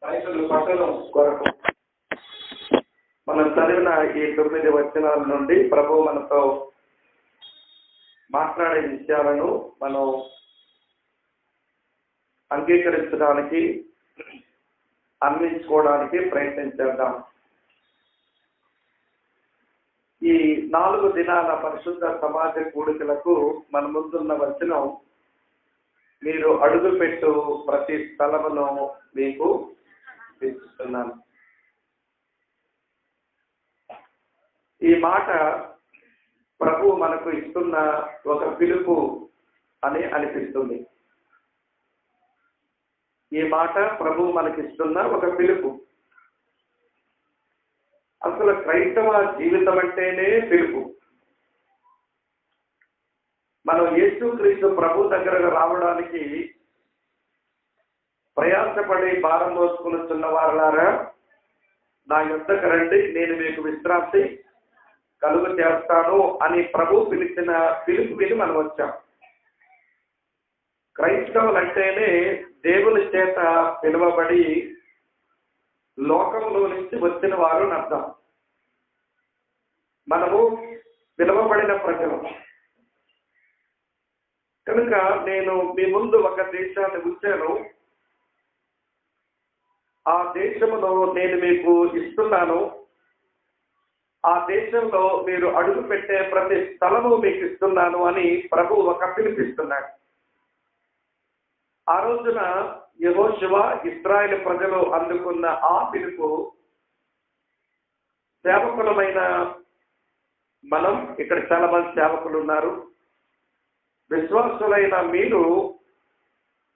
Bible పఠనం కొరకు మనం చదివిన ఈ 9 వచనాల నుండి ప్రభు మనతో మాట్లాడే విషయాలను మనం అంగీకరించడానికి అన్వించుకోవడానికి ప్రయత్నం చేద్దాం. ఈ 4 దినాల పరిశుద్ధ సమాజ కూడికలకు మన ముందున్న వచనం, మీరు అడుగుపెట్టు ప్రతి స్థలమును మీకు ఇస్తున్నాను. ఈ మాట ప్రభు మనకు ఇస్తున్న ఒక పిలుపు అని అనిపిస్తుంది. ఈ మాట ప్రభు మనకిస్తున్న ఒక పిలుపు. అసలు క్రైస్తవ జీవితం అంటేనే పిలుపు. మనం యేసుక్రీస్తు ప్రభు దగ్గరకు రావడానికి ప్రయాసపడి భారం మోసుకున్న వారులారా, నా యొద్దకు రండి, నేను మీకు విశ్రాంతి కలుగు చేస్తాను అని ప్రభు పిలిచిన పిలుపు విని మనం వచ్చాం. క్రైస్తవులు అంటేనే దేవుని చేత పిలువబడి లోకంలో నుంచి వచ్చిన వారు అర్థం. మనము పిలువబడిన ప్రజలు కనుక నేను మీ ముందు ఒక దేశాన్ని ఉంచాను. ఆ దేశమును నేను మీకు ఇస్తున్నాను. ఆ దేశంలో మీరు అడుగు పెట్టే ప్రతి స్థలము మీకు ఇస్తున్నాను అని ప్రభు ఒక పిలుపిస్తున్నాడు. ఆ రోజున యెహోషువ ఇశ్రాయేలు ప్రజలు అందుకున్న ఆ పిలుపు సేవకులమైన మనం, ఇక్కడ చాలా మంది సేవకులు ఉన్నారు, విశ్వాసులైన మీరు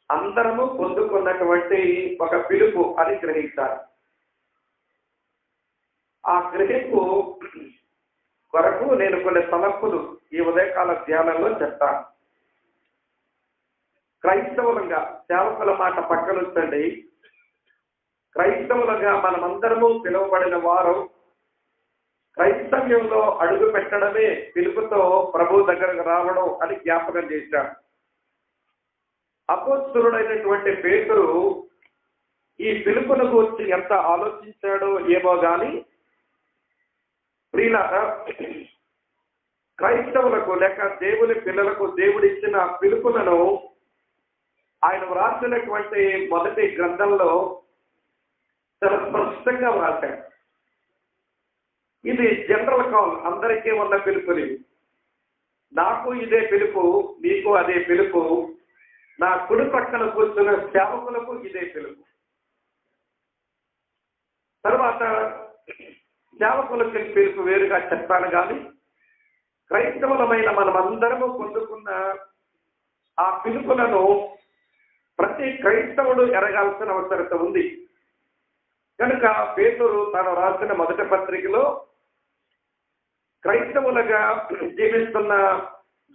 అందరము పొందుకున్నటువంటి ఒక పిలుపు అని గ్రహించారు. ఆ గ్రహింపు కొరకు నేను కొన్ని తలపులు ఈ ఉదయకాల ధ్యానంలో చెప్తాను. క్రైస్తవులంగా సేవకుల మాట పక్కనుంచండి. క్రైస్తవులుగా మనమందరము పిలువబడిన వారు క్రైస్తవ్యంలో అడుగు పెట్టడమే పిలుపుతో ప్రభు దగ్గరకు రావడం అని జ్ఞాపకం చేశాడు. అపోస్తలుడైనటువంటి పేతురు ఈ పిలుపును గురించి ఎంత ఆలోచించాడో ఏమో గాని, ప్రియులారా, క్రైస్తవులకు లేక దేవుని పిల్లలకు దేవుడిచ్చిన పిలుపులను ఆయన వ్రాసినటువంటి మొదటి గ్రంథంలో చాలా స్పష్టంగా వ్రాశాడు. ఇది జనరల్ కాల్, అందరికీ ఉన్న పిలుపుని. నాకు ఇదే పిలుపు, మీకు అదే పిలుపు, నా కుడి పక్కన కూర్చున్న సేవకులకు ఇదే పిలుపు. తర్వాత సేవకులకి పిలుపు వేరుగా చెప్తాను కానీ, క్రైస్తవులమైన మనమందరము పొందుకున్న ఆ పిలుపులను ప్రతి క్రైస్తవుడు ఎరగాల్సిన అవసరత ఉంది. కనుక పేతురు తాను రాసిన మొదటి పత్రికలో క్రైస్తవులుగా జీవిస్తున్న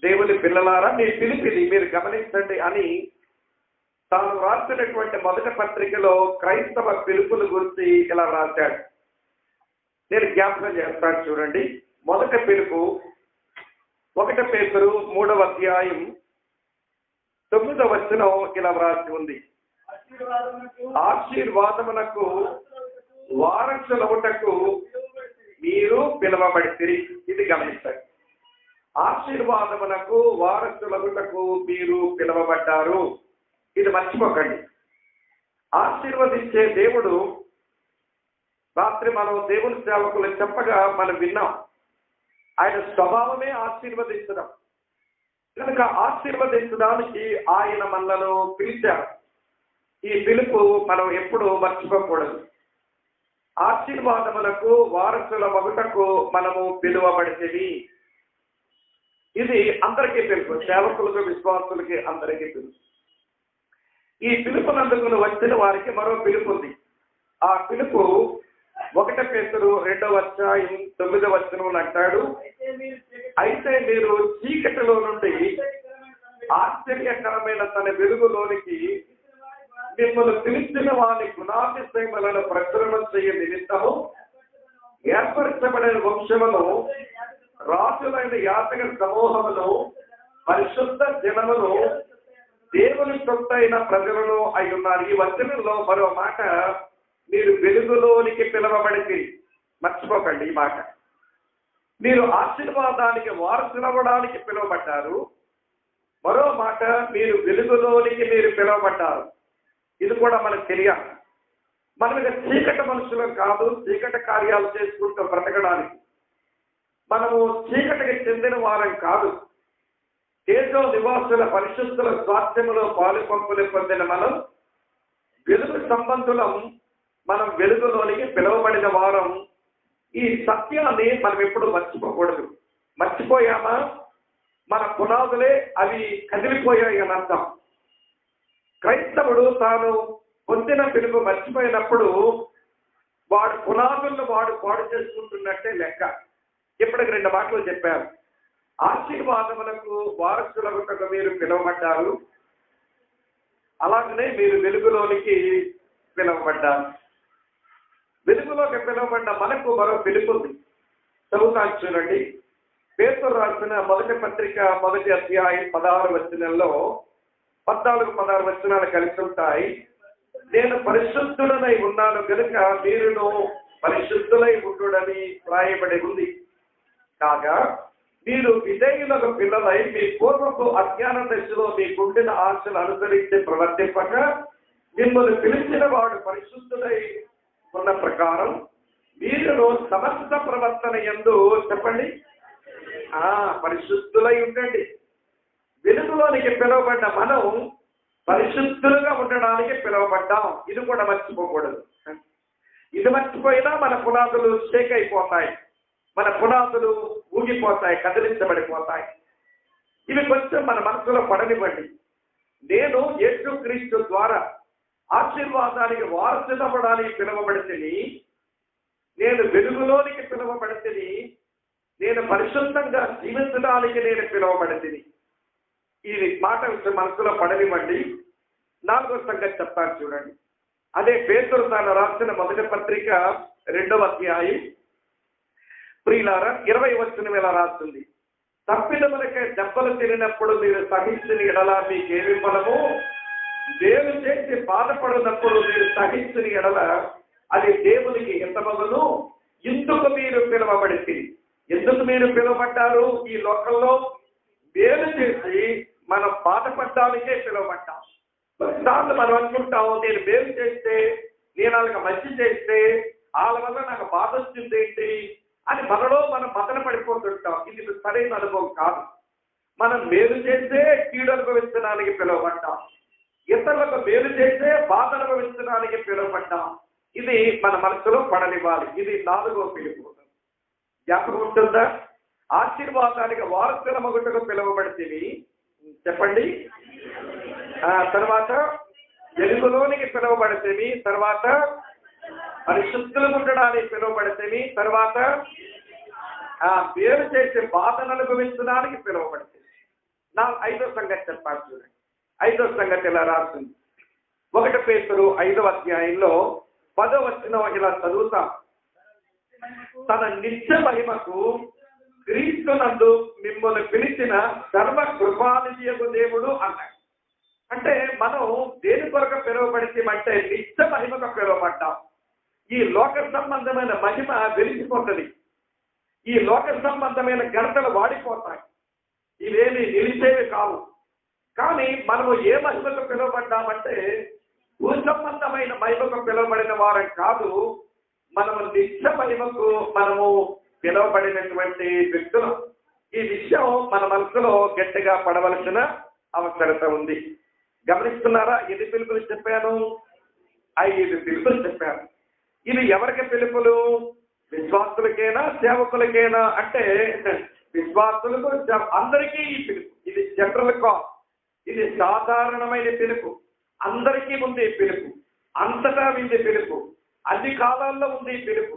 దేవుని పిల్లలారా, మీ పిలిపిది మీరు గమనించండి అని తాను రాసినటువంటి మొదటి పత్రికలో క్రైస్తవ పిలుపుల గురించి ఇలా రాశాడు. నేను జ్ఞాపకం చేస్తాను, చూడండి. మొదటి పిలుపు 1 పేతురు 3వ అధ్యాయం 9వ వచనం ఇలా వ్రాసి ఉంది. ఆశీర్వాదమునకు వారసులవుటకు మీరు పిలువబడితిరి. ఇది గమనించండి. ఆశీర్వాదమునకు వారసులవుటకు మీరు పిలువబడ్డారు. ఇది మర్చిపోకండి. ఆశీర్వదించే దేవుడు, రాత్రి మనం దేవుని సేవకులు చెప్పగా మనం విన్నాం, ఆయన స్వభావమే ఆశీర్వదించడం. కనుక ఆశీర్వదించడానికి ఆయన మనలను పిలిచారు. ఈ పిలుపు మనం ఎప్పుడు మర్చిపోకూడదు. ఆశీర్వాదములకు వారసుల మగుటకు మనము పిలువబడితేవి. ఇది అందరికీ పిలుపు, సేవకులకు, విశ్వాసులకి అందరికీ పిలుపు. ఈ పిలుపునందుకు వచ్చిన వారికి మరో పిలుపు ఉంది. ఆ పిలుపు 1 పేతురు 2వ అధ్యాయం 9వ వచనంలో అంటాడు, అయితే మీరు చీకటిలో నుండి ఆశ్చర్యకరమైన తన వెలుగులోనికి మిమ్మల్ని పిలిచిన వారి గుణాతిశయములను ప్రచురణ చేయ నిమిత్తము ఏర్పరచబడిన వంశమును, రాజులైన యాతక సమూహమును, పరిశుద్ధ జనమును, దేవుని సొత్తైన ప్రజలను అయి ఉన్నారు. ఈ వచనంలో మరో మాట మీరు వెలుగులోనికి పిలవబడితే, మర్చిపోకండి ఈ మాట. మీరు ఆశీర్వాదానికి వారసులవ్వడానికి పిలువబడ్డారు. మరో మాట, మీరు వెలుగులోనికి మీరు పిలువబడ్డారు. ఇది కూడా మనకు తెలియాలి. మనం ఇక చీకటి మనుషులం కాదు, చీకటి కార్యాలు చేసుకుంటూ బ్రతకడానికి. మనము చీకటికి చెందిన వారం కాదు. తేజో నివాసుల పరిశుద్ధుల స్వాస్థ్యములో పాలు పంపులు పొందిన మనం వెలుగు సంబంధులం. మనం వెలుగులోనికి పిలువబడిన వారం. ఈ సత్యాన్ని మనం ఎప్పుడు మర్చిపోకూడదు. మర్చిపోయామా మన పునాదులే అవి కదిలిపోయాయి అని అర్థం. క్రైస్తవుడు తాను పొందిన పిలుపు మర్చిపోయినప్పుడు వాడు పునాదులను వాడు పాడు చేసుకుంటున్నట్టే లెక్క. ఇప్పటికి 2 మాటలు చెప్పారు. ఆశీర్వాదములకు వారసులకు మీరు పిలువబడ్డారు, అలాగనే మీరు వెలుగులోనికి పిలువబడ్డారు. వెలుగులోకి పిలువబడ్డ మనకు మరో పిలుపు ఉంది. చదువుతాను చూడండి. పేతురు రాసిన మొదటి పత్రిక 1వ అధ్యాయం 16వ వచనంలో 14-16 వచనాలు కలిసి ఉంటాయి. నేను పరిశుద్ధుడనై ఉన్నాను కనుక మీరును పరిశుద్ధులై ఉండుడని వ్రాయబడి ఉంది. కాగా మీరు విధేయులకు పిల్లలై మీ పూర్వపు అజ్ఞాన దశలో మీకుండిన ఆశలు అనుసరించి ప్రవర్తింపక మిమ్మల్ని పిలిచిన వాడు పరిశుద్ధుడై ఉన్న ప్రకారం మీరును సమస్త ప్రవర్తన యందు చెప్పండి పరిశుద్ధులై ఉండండి. వెలుగులోనికి పిలువబడ్డ మనం పరిశుద్ధులుగా ఉండడానికి పిలువబడ్డాం. ఇది కూడా మర్చిపోకూడదు. ఇది మర్చిపోయినా మన పునాదులు షేక్ అయిపోతాయి, మన పునాదులు ఊగిపోతాయి, కదిలించబడిపోతాయి. ఇవి కొంచెం మన మనసులో పడనివ్వండి. నేను యేసుక్రీస్తు ద్వారా ఆశీర్వాదానికి వారసులవ్వడానికి పిలువబడితిని, నేను వెలుగులోనికి పిలువబడితిని, నేను పరిశుద్ధంగా జీవించడానికి నేను పిలువబడితిని. ఈ మాట మనసులో పడనివ్వండి. 4వ సంగతి చెప్తాను చూడండి. అదే పేతురు తాను రాసిన మొదటి పత్రిక 2వ అధ్యాయం ప్రియులారా 20వ వచనం ఇలా రాస్తుంది. తప్పిదములకై దెబ్బలు తిరిగినప్పుడు మీరు సహించిన ఎడల మీకేమి ఫలము? దేవుని చేసి బాధపడినప్పుడు మీరు సహించిన ఎడల అది దేవునికి హితమగును. ఇందుకు మీరు పిలువబడితే, ఎందుకు మీరు పిలువబడ్డారు? ఈ లోకంలో మేలు చేసి మనం బాధపడడానికే పిలువబడ్డాం. కొన్నిసార్లు మనం అనుకుంటాం, నేను మేలు చేస్తే, నేను వాళ్ళకి మంచి చేస్తే వాళ్ళ వల్ల నాకు బాధ వచ్చింది ఏంటి అని మనలో మనం మదన పడిపోతుంటాం. ఇది సరైన అనుభవం కాదు. మనం మేలు చేస్తే కీడు అనుభవించడానికి పిలువబడ్డాం, ఇతరులకు మేలు చేస్తే బాధ అనుభవించడానికి పిలువబడ్డాం. ఇది మన మనసులో పడనివ్వాలి. ఇది 4వ పిలుపు. జ్ఞాపకం ఉంటుందా? ఆశీర్వాదానికి వారసులమగుటకు పిలువబడితే చెప్పండి. తర్వాత వెలుగులోనికి పిలువబడితే, తర్వాత పరిశుద్ధులు ఉండడానికి పిలువబడితే, తర్వాత వేరు చేసే బాధను అనుభవించడానికి పిలువబడితే. 5వ సంగతి చెప్పాలి చూడండి. 5వ సంగతి ఇలా రాస్తుంది. 1 పేతురు 5వ అధ్యాయంలో 10వ వచనం ఇలా చదువుతాం. తన నిత్య మహిమకు క్రీస్తునందు మిమ్మల్ని పిలిచిన సర్వ కృపానిధియగు దేవుడు అన్నాడు. అంటే మనం దేని కొరకు పిలువబడితే నిత్య మహిమకు పిలువబడ్డాం. ఈ లోక సంబంధమైన మహిమ వెలిసిపోతుంది. ఈ లోక సంబంధమైన ఘనతలు వాడిపోతాయి. ఇవేమి నిలిచేవి కావు. కానీ మనము ఏ మహిమకు పిలువబడ్డామంటే భూ సంబంధమైన మహిమకు పిలువబడిన వారం కాదు. మనము నిత్య మహిమకు మనము పిలువబడినటువంటి వ్యక్తులు. ఈ విషయం మన మనసులో గట్టిగా పడవలసిన అవసరత ఉంది. గమనిస్తున్నారా? 5 పిలుపులు చెప్పాను, 5 పిలుపులు చెప్పాను. ఇవి ఎవరికి పిలుపులు? విశ్వాసులకేనా, సేవకులకేనా అంటే విశ్వాసులకు అందరికీ ఈ పిలుపు. ఇది జనరల్ కాల్, ఇది సాధారణమైన పిలుపు. అందరికీ ఉంది ఈ పిలుపు, అంతటా ఉంది పిలుపు, అన్ని కాలాల్లో ఉంది ఈ పిలుపు.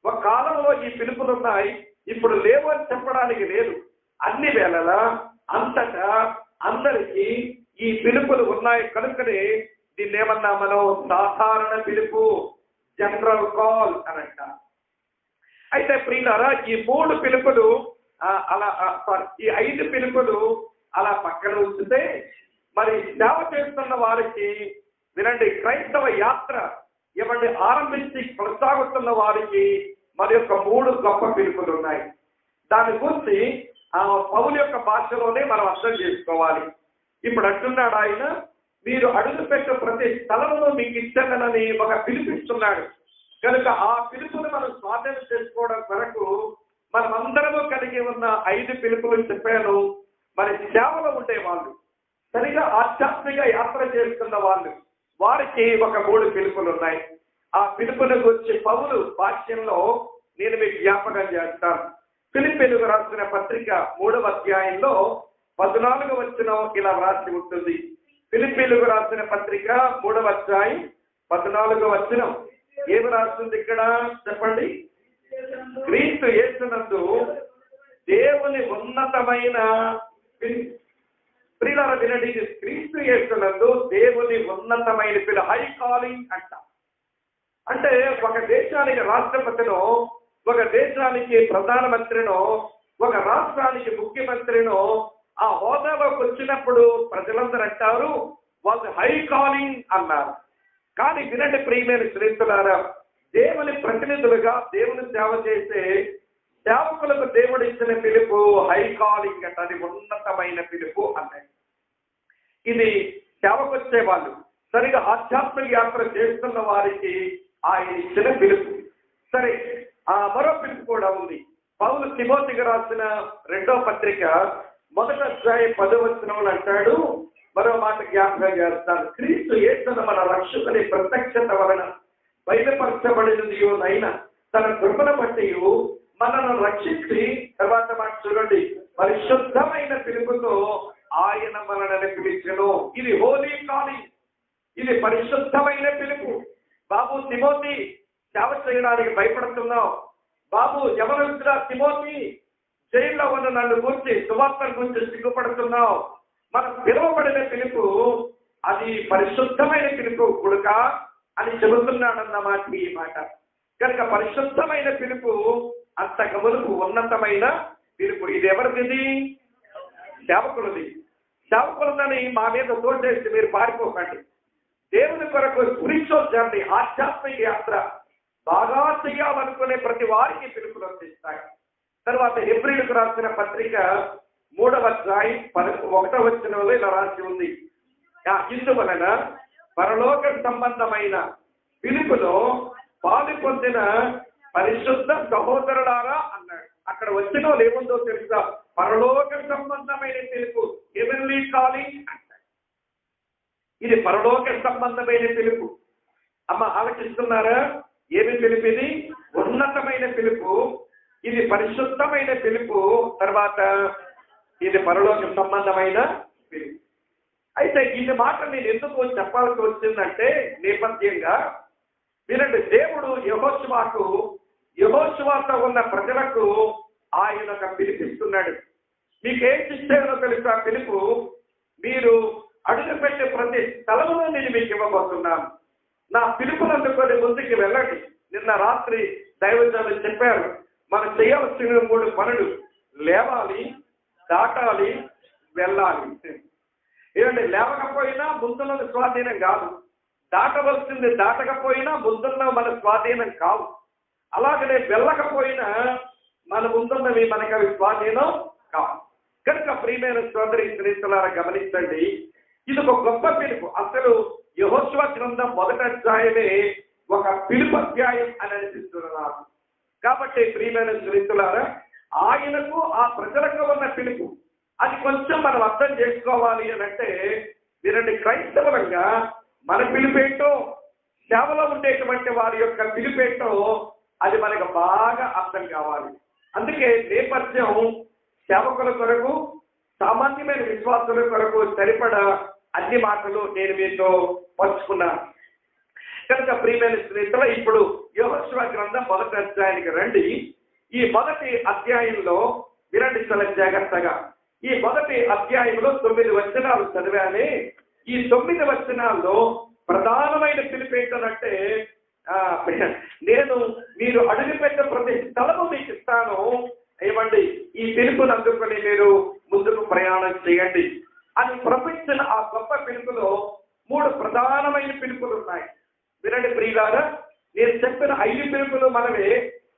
ఒక కాలంలో ఈ పిలుపులు ఉన్నాయి, ఇప్పుడు లేవు అని చెప్పడానికి లేదు. అన్ని వేళలా అంతటా అందరికీ ఈ పిలుపులు ఉన్నాయి. కనుకనే దీన్ని ఏమన్నా మనం సాధారణ పిలుపు, జనరల్ కాల్ అని అంటారు. అయితే ప్రియులారా, ఈ 3 పిలుపులు ఈ 5 పిలుపులు అలా పక్కన ఉంచితే, మరి సేవ చేస్తున్న వారికి వినండి, క్రైస్తవ యాత్ర ఏమంటే ఆరంభించి కొనసాగుతున్న వారికి మరి యొక్క 3 గొప్ప పిలుపులు ఉన్నాయి. దాని గురించి పౌలు యొక్క భాషలోనే మనం అర్థం చేసుకోవాలి. ఇప్పుడు అంటున్నాడు ఆయన, మీరు అడుగుపెట్టే ప్రతి స్థలంలో మీకు ఇచ్చానని ఒక పిలిపిస్తున్నాడు. కనుక ఆ పిలుపుని మనం స్వాధీనం చేసుకోవడం కొరకు మనమందరము కలిగి ఉన్న 5 పిలుపులు చెప్పాను. మరి సేవలో ఉండేవాళ్ళు, సరిగా ఆధ్యాత్మిక యాత్ర చేస్తున్న వాళ్ళు, వారికి ఒక 3 పిలుపులు ఉన్నాయి. ఆ పిలుపుని గురించి పౌలు భాష్యంలో నేను మీకు జ్ఞాపకం చేస్తాను. ఫిలిప్పీయులకు రాసిన పత్రిక 3వ అధ్యాయంలో 14వ వచనం ఇలా రాసి ఉంటుంది. ఫిలిప్పీయులకు రాసిన పత్రిక 3వ అధ్యాయం 14వ వచనం ఏమి రాస్తుంది ఇక్కడ చెప్పండి? క్రీస్తు యేసునందు దేవుని ఉన్నతమైన ప్రియులారా వినండి, క్రీస్తు యేసునందు దేవుని ఉన్నతమైన పిలుపు, హై కాలింగ్ అంట. అంటే ఒక దేశానికి రాష్ట్రపతినో, ఒక దేశానికి ప్రధానమంత్రినో, ఒక రాష్ట్రానికి ముఖ్యమంత్రినో ఆ హోదాలోకి వచ్చినప్పుడు ప్రజలందరూ అంటారు వాళ్ళు హై కాలింగ్ అన్నారు. కానీ వినండి ప్రియమైన శ్రేష్ఠులారా, దేవుని ప్రతినిధులుగా దేవుని సేవ చేసే సేవకులకు దేవుడు ఇచ్చిన పిలుపు హై కాలింగ్ అంట. అది ఉన్నతమైన పిలుపు అన్నాయి. ఇది సేవకొచ్చే వాళ్ళు, సరిగా ఆధ్యాత్మిక యాత్ర చేస్తున్న వారికి ఆయన ఇచ్చిన పిలుపు. సరే, మరో పిలుపు కూడా ఉంది. పౌలు తిమోతికి రాసిన 2వ పత్రిక 1వ అధ్యాయం 10వ వచనంలో అంటాడు, మరో మాట జ్ఞాపకం చేస్తాను, క్రీస్తు యేసును మన రక్షకుని ప్రత్యక్షత వలన బయలుపరచబడినదియోనైనా తన కృపను బట్టి మనను రక్షించి, తర్వాత మాట చూడండి, పరిశుద్ధమైన పిలుపుతో ఆయన మనల్ని పిలిచెను. ఇది హోలీ కాలింగ్, ఇది పరిశుద్ధమైన పిలుపు. బాబు తిమోతి, సేవ చేయడానికి భయపడుతున్నావు. బాబు యవనస్తుడా తిమోతి, జైల్లో ఉన్న నన్ను గురించి సువార్తను గురించి సిగ్గుపడుతున్నావు. మనం పిలువబడిన పిలుపు అది పరిశుద్ధమైన పిలుపు కొడుక అని చెబుతున్నాడన్నమాట ఈ మాట. కనుక పరిశుద్ధమైన పిలుపు అంతకు మునుపు ఉన్నతమైన పిలుపు. ఇది ఎవరిది? సేవకులది. సేవకులదని మా మీద తోచేసి మీరు పారిపోకండి. దేవుని కొరకు స్పిరిచువల్ జర్నీ, ఆధ్యాత్మిక యాత్ర బాగా చేయాలనుకునే ప్రతి వారికి పిలుపులు అందిస్తాయి. తర్వాత హెబ్రీయులకు రాసిన పత్రిక 3వ అధ్యాయం 1వ వచనంలో ఇలా రాసి ఉంది, ఇందువలన పరలోక సంబంధమైన పిలుపులో పాలు పొందిన పరిశుద్ధ సహోదరులారా అన్నాడు. అక్కడ వచ్చిన వాళ్ళు ఏముందో తెలుసా? పరలోక సంబంధమైన పిలుపు, హెవెన్లీ కాలింగ్ అంటారు. ఇది పరలోక సంబంధమైన పిలుపు. అమ్మ ఆలోచిస్తున్నారా? ఏమి పిలుపు ఇది? ఉన్నతమైన పిలుపు. ఇది పరిశుద్ధమైన పిలుపు. తర్వాత ఇది పరలోక సంబంధమైన పిలుపు. అయితే ఈ మాట నేను ఎందుకు చెప్పాల్సి వచ్చిందంటే నేపథ్యంగా వినండి, దేవుడు యెహోషువతో ఉన్న ప్రజలకు ఆయన ఒక పిలిపిస్తున్నాడు. మీకేం ఇచ్చారో తెలుసా? పిలుపు, మీరు అడుగుపెట్టే ప్రతి స్థలంలో నేను మీకు ఇవ్వబోతున్నాను. నా పిలుపును అందుకొని ముందుకు వెళ్ళండి. నిన్న రాత్రి దైవజనులు చెప్పారు, మనం చేయాల్సిన 3 పనులు: లేవాలి, దాటాలి, వెళ్ళాలి. ఏమంటే లేవకపోయినా ముందున్నది స్వాధీనం కాదు, దాటవలసింది దాటకపోయినా ముందున్న మన స్వాధీనం కావు. అలాగనే వెళ్ళకపోయినా మన ముందున్నవి మనకు అవి స్వాధీనం కావు. కనుక ప్రియమైన సోదరి శ్రేష్ఠులారా గమనించండి, ఇది ఒక గొప్ప పిలుపు. అసలు యెహోషువ గ్రంథం 1వ అధ్యాయమే ఒక పిలుపు అధ్యాయం అని అనిపిస్తున్నారు. కాబట్టి ప్రియమైన శ్రేష్ఠులారా, ఆయనకు ఆ ప్రజలకు ఉన్న పిలుపు అది కొంచెం మనం అర్థం చేసుకోవాలి అని అంటే వినండి, క్రైస్తవులంగా మన పిలుపేంటో, సేవలో ఉండేటువంటి వారి యొక్క పిలుపేంటో అది మనకు బాగా అర్థం కావాలి. అందుకే నేపథ్యం సేవకుల కొరకు, సామాన్యమైన విశ్వాసుల కొరకు సరిపడా అన్ని మాటలు నేను మీతో పంచుకున్నాను. కనుక ప్రియమైన స్నేహితులు, ఇప్పుడు యెహోషువ గ్రంథం 1వ అధ్యాయానికి రండి. ఈ 1వ అధ్యాయంలో వినండి చాలా జాగ్రత్తగా. ఈ 1వ అధ్యాయంలో 9 వచనాలు చదివానే. ఈ 9 వచనాల్లో ప్రధానమైన పిలుపు ఏంటంటే, మీరు అడుగుపెట్టే ప్రతి స్థలము మీకు ఇస్తాను, ఏమండి ఈ పిలుపును అందుకొని మీరు ముందుకు ప్రయాణం చేయండి అని ప్రపంచిన ఆ గొప్ప పిలుపులో 3 ప్రధానమైన పిలుపులు ఉన్నాయి. వినండి ప్రియులారా, నేను చెప్పిన 5 పిలుపులు మనమే,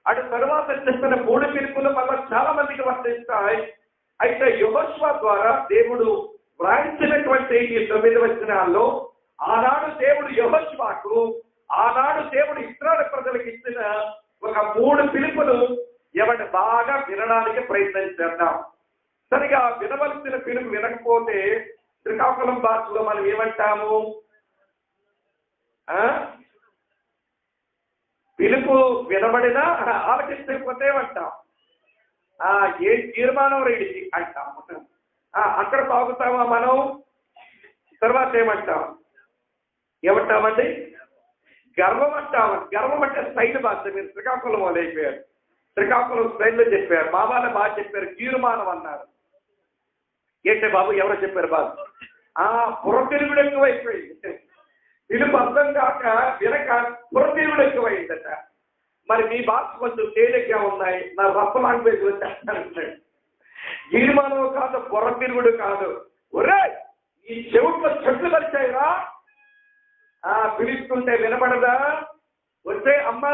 అటు తరువాత చెప్పిన 3 పిలుపులు మనం చాలా మందికి వర్తిస్తాయి. అయితే యెహోషువ ద్వారా దేవుడు వ్రాయించినటువంటి ఈ 9 వచనాల్లో ఆనాడు దేవుడు యెహోషువకు, ఆనాడు దేవుడు ఇశ్రాయేలు ప్రజలకు ఇచ్చిన ఒక 3 పిలుపులు ఎవరిని బాగా వినడానికి ప్రయత్నం చేద్దాం. సరిగా వినవలసిన పిలుపు వినకపోతే శ్రీకాకుళం భాషలో మనం ఏమంటాము? పిలుపు వినబడినా ఆలకించకపోతే ఏమంటాం? ఏ తీర్మానం రెడీ అంటాం. అక్కడ తాగుతామా మనం? తర్వాత ఏమంటామండి? గర్వం అంటాము. గర్వం అంటే స్టైల్ భాష. మీరు శ్రీకాకుళం వాళ్ళు అయిపోయారు, శ్రీకాకుళం స్టైల్లో చెప్పారు. మా వాళ్ళ బాగా చెప్పారు, తీర్మానం అన్నారు. ఏంటే బాబు ఎవరో చెప్పారు బాబు? పురతిరుగుడు ఎక్కువైపోయింది. పిలుపు అర్థం కాక వినక పురతిరుగుడు ఎక్కువైందట. మరి మీ భాష కొంచెం తేలిగ్గా ఉన్నాయి, నా రప్ప లాంగ్వేజ్ వచ్చేస్తాను. తీర్మానం కాదు, పురతిరుగుడు కాదు. ఒరే ఈ చెవుట్లో చెట్లు కలిచాయిరా, పిలుస్తుంటే వినపడదా? వచ్చే అమ్మ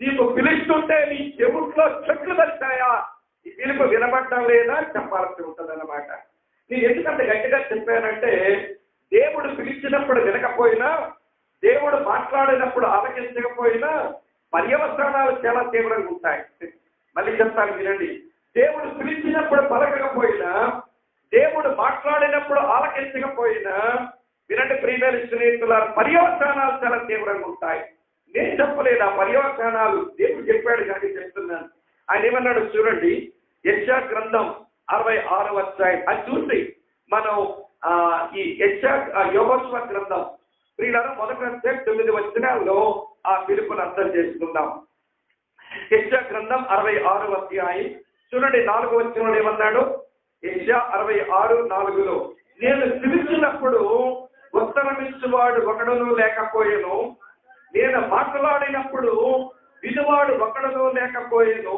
నీకు పిలుస్తుంటే నీ చెవుట్లో చెట్లు కలిచాయా? ఈ పిలుపు వినపడడం లేదా చెప్పాల్సి ఉంటుంది అన్నమాట. నేను ఎందుకంటే గట్టిగా చెప్పానంటే, దేవుడు పిలిచినప్పుడు వినకపోయినా, దేవుడు మాట్లాడినప్పుడు ఆలకించకపోయినా పర్యవసానాలు చాలా తీవ్రంగా ఉంటాయి. మళ్ళీ చెప్తాను వినండి. దేవుడు పిలిచినప్పుడు పలకకపోయినా, దేవుడు మాట్లాడినప్పుడు ఆలకించకపోయినా వినండి ప్రియమైన స్నేహితులారా, పర్యవసానాలు చాలా తీవ్రంగా ఉంటాయి. నేను చెప్పలేదు ఆ పర్యవసానాలు, దేవుడు చెప్పాడు కానీ చెప్తున్నాను. ఆయన ఏమన్నాడు చూడండి, యెషయా గ్రంథం 66వ అధ్యాయం. అది చూసి మనం ఈ యెహోషువ గ్రంథం ప్రియులారా మొదటి అధ్యాయం 9 వచనాల్లో ఆ పిలుపును అర్థం చేసుకుందాం. యెషయా గ్రంథం 66వ అధ్యాయం చూడండి 4వ వచనంలో ఏమన్నాడు? యెషయా 66:4లో నేను పిలిచినప్పుడు ఉత్తరమిచ్చువాడు ఒకడును లేకపోయేను, నేను మాట్లాడినప్పుడు వినువాడు ఒకడును లేకపోయేను,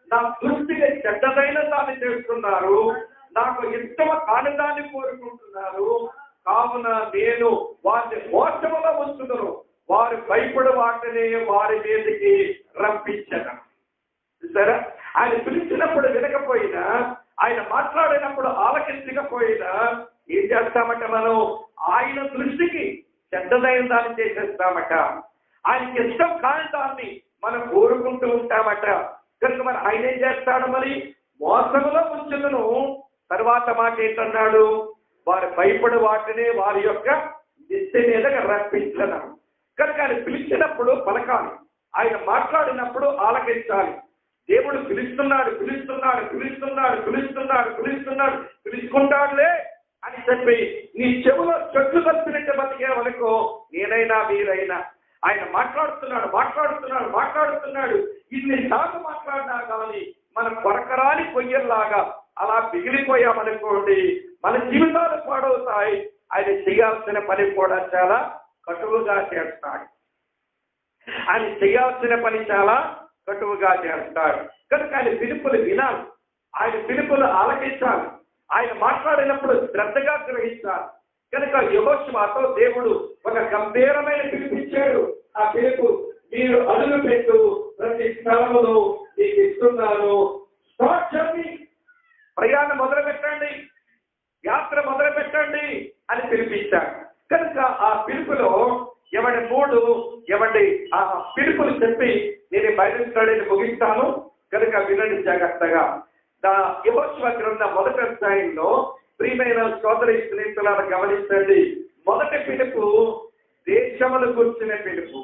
నా దృష్టికి చెడ్డదైన దాన్ని చేస్తున్నారు, నాకు ఇష్టమ కాని దాన్ని కోరుకుంటున్నారు, కావున నేను వారిని మోసములో ఉంచుదును, వారు భయపడు వాటిని వారి మీదకి రప్పించను. సరే, ఆయన పిలిచినప్పుడు వినకపోయినా, ఆయన మాట్లాడినప్పుడు ఆలకించకపోయినా ఏం చేస్తామట? మనం ఆయన దృష్టికి చెడ్డదైన దాన్ని చేసేస్తామట, ఆయనకి ఇష్టం కాని దాన్ని మనం కోరుకుంటూ ఉంటామట. కనుక మరి ఆయన ఏం చేస్తాడు? మరి మోసములో ఉంచును. తర్వాత మాట ఏంటన్నాడు? వారు భయపడు వాటిని వారి యొక్క నిత్య మీదగా రప్పించను. కనుక ఆయన పిలిచినప్పుడు పలకాలి, ఆయన మాట్లాడినప్పుడు ఆలకించాలి. దేవుడు పిలుస్తున్నాడు పిలుస్తున్నాడు పిలుస్తున్నాడు పిలుస్తున్నాడు పిలుస్తున్నాడు పిలుచుకుంటాడులే అని చెప్పి నీ చెవులో చెట్లు కలిపినట్టు బతికే వరకు నేనైనా మీరైనా ఆయన మాట్లాడుతున్నాడు మాట్లాడుతున్నాడు మాట్లాడుతున్నాడు ఇన్నిసార్లు మాట్లాడినా కానీ మన కొరకరాని కొయ్యల్లాగా అలా మిగిలిపోయామనుకోండి, మన జీవితాలు పాడవుతాయి. ఆయన చేయాల్సిన పని కూడా చాలా కటువుగా చేస్తాడు. ఆయన చేయాల్సిన పని చాలా కటువుగా చేస్తాడు. కనుక ఆయన పిలుపులు వినాలి, ఆయన పిలుపులు ఆలకించాలి, ఆయన మాట్లాడినప్పుడు శ్రద్ధగా గ్రహించాలి. కనుక యెహోషువతో దేవుడు ఒక గంభీరమైన పిలిపించాడు. ఆ పిలుపు, మీరు అడుగు పెట్టు ప్రతి స్థలమును నీకు ఇస్తున్నాను, స్టార్ట్ జర్నీ, ప్రయాణం మొదలు పెట్టండి, యాత్ర మొదలు పెట్టండి అని పిలిపించాడు. కనుక ఆ పిలుపులో ఎవరి ఆ పిలుపులు చెప్పి నేను బైబిల్ స్టడీని ముగిస్తాను. కనుక వినండి జాగ్రత్తగా. యెహోషువ గ్రంథం మొదటి అధ్యాయంలో ప్రియమైన సోదరి స్నేహితులను గమనించండి. మొదటి పిలుపు దేశముల గురించిన పిలుపు,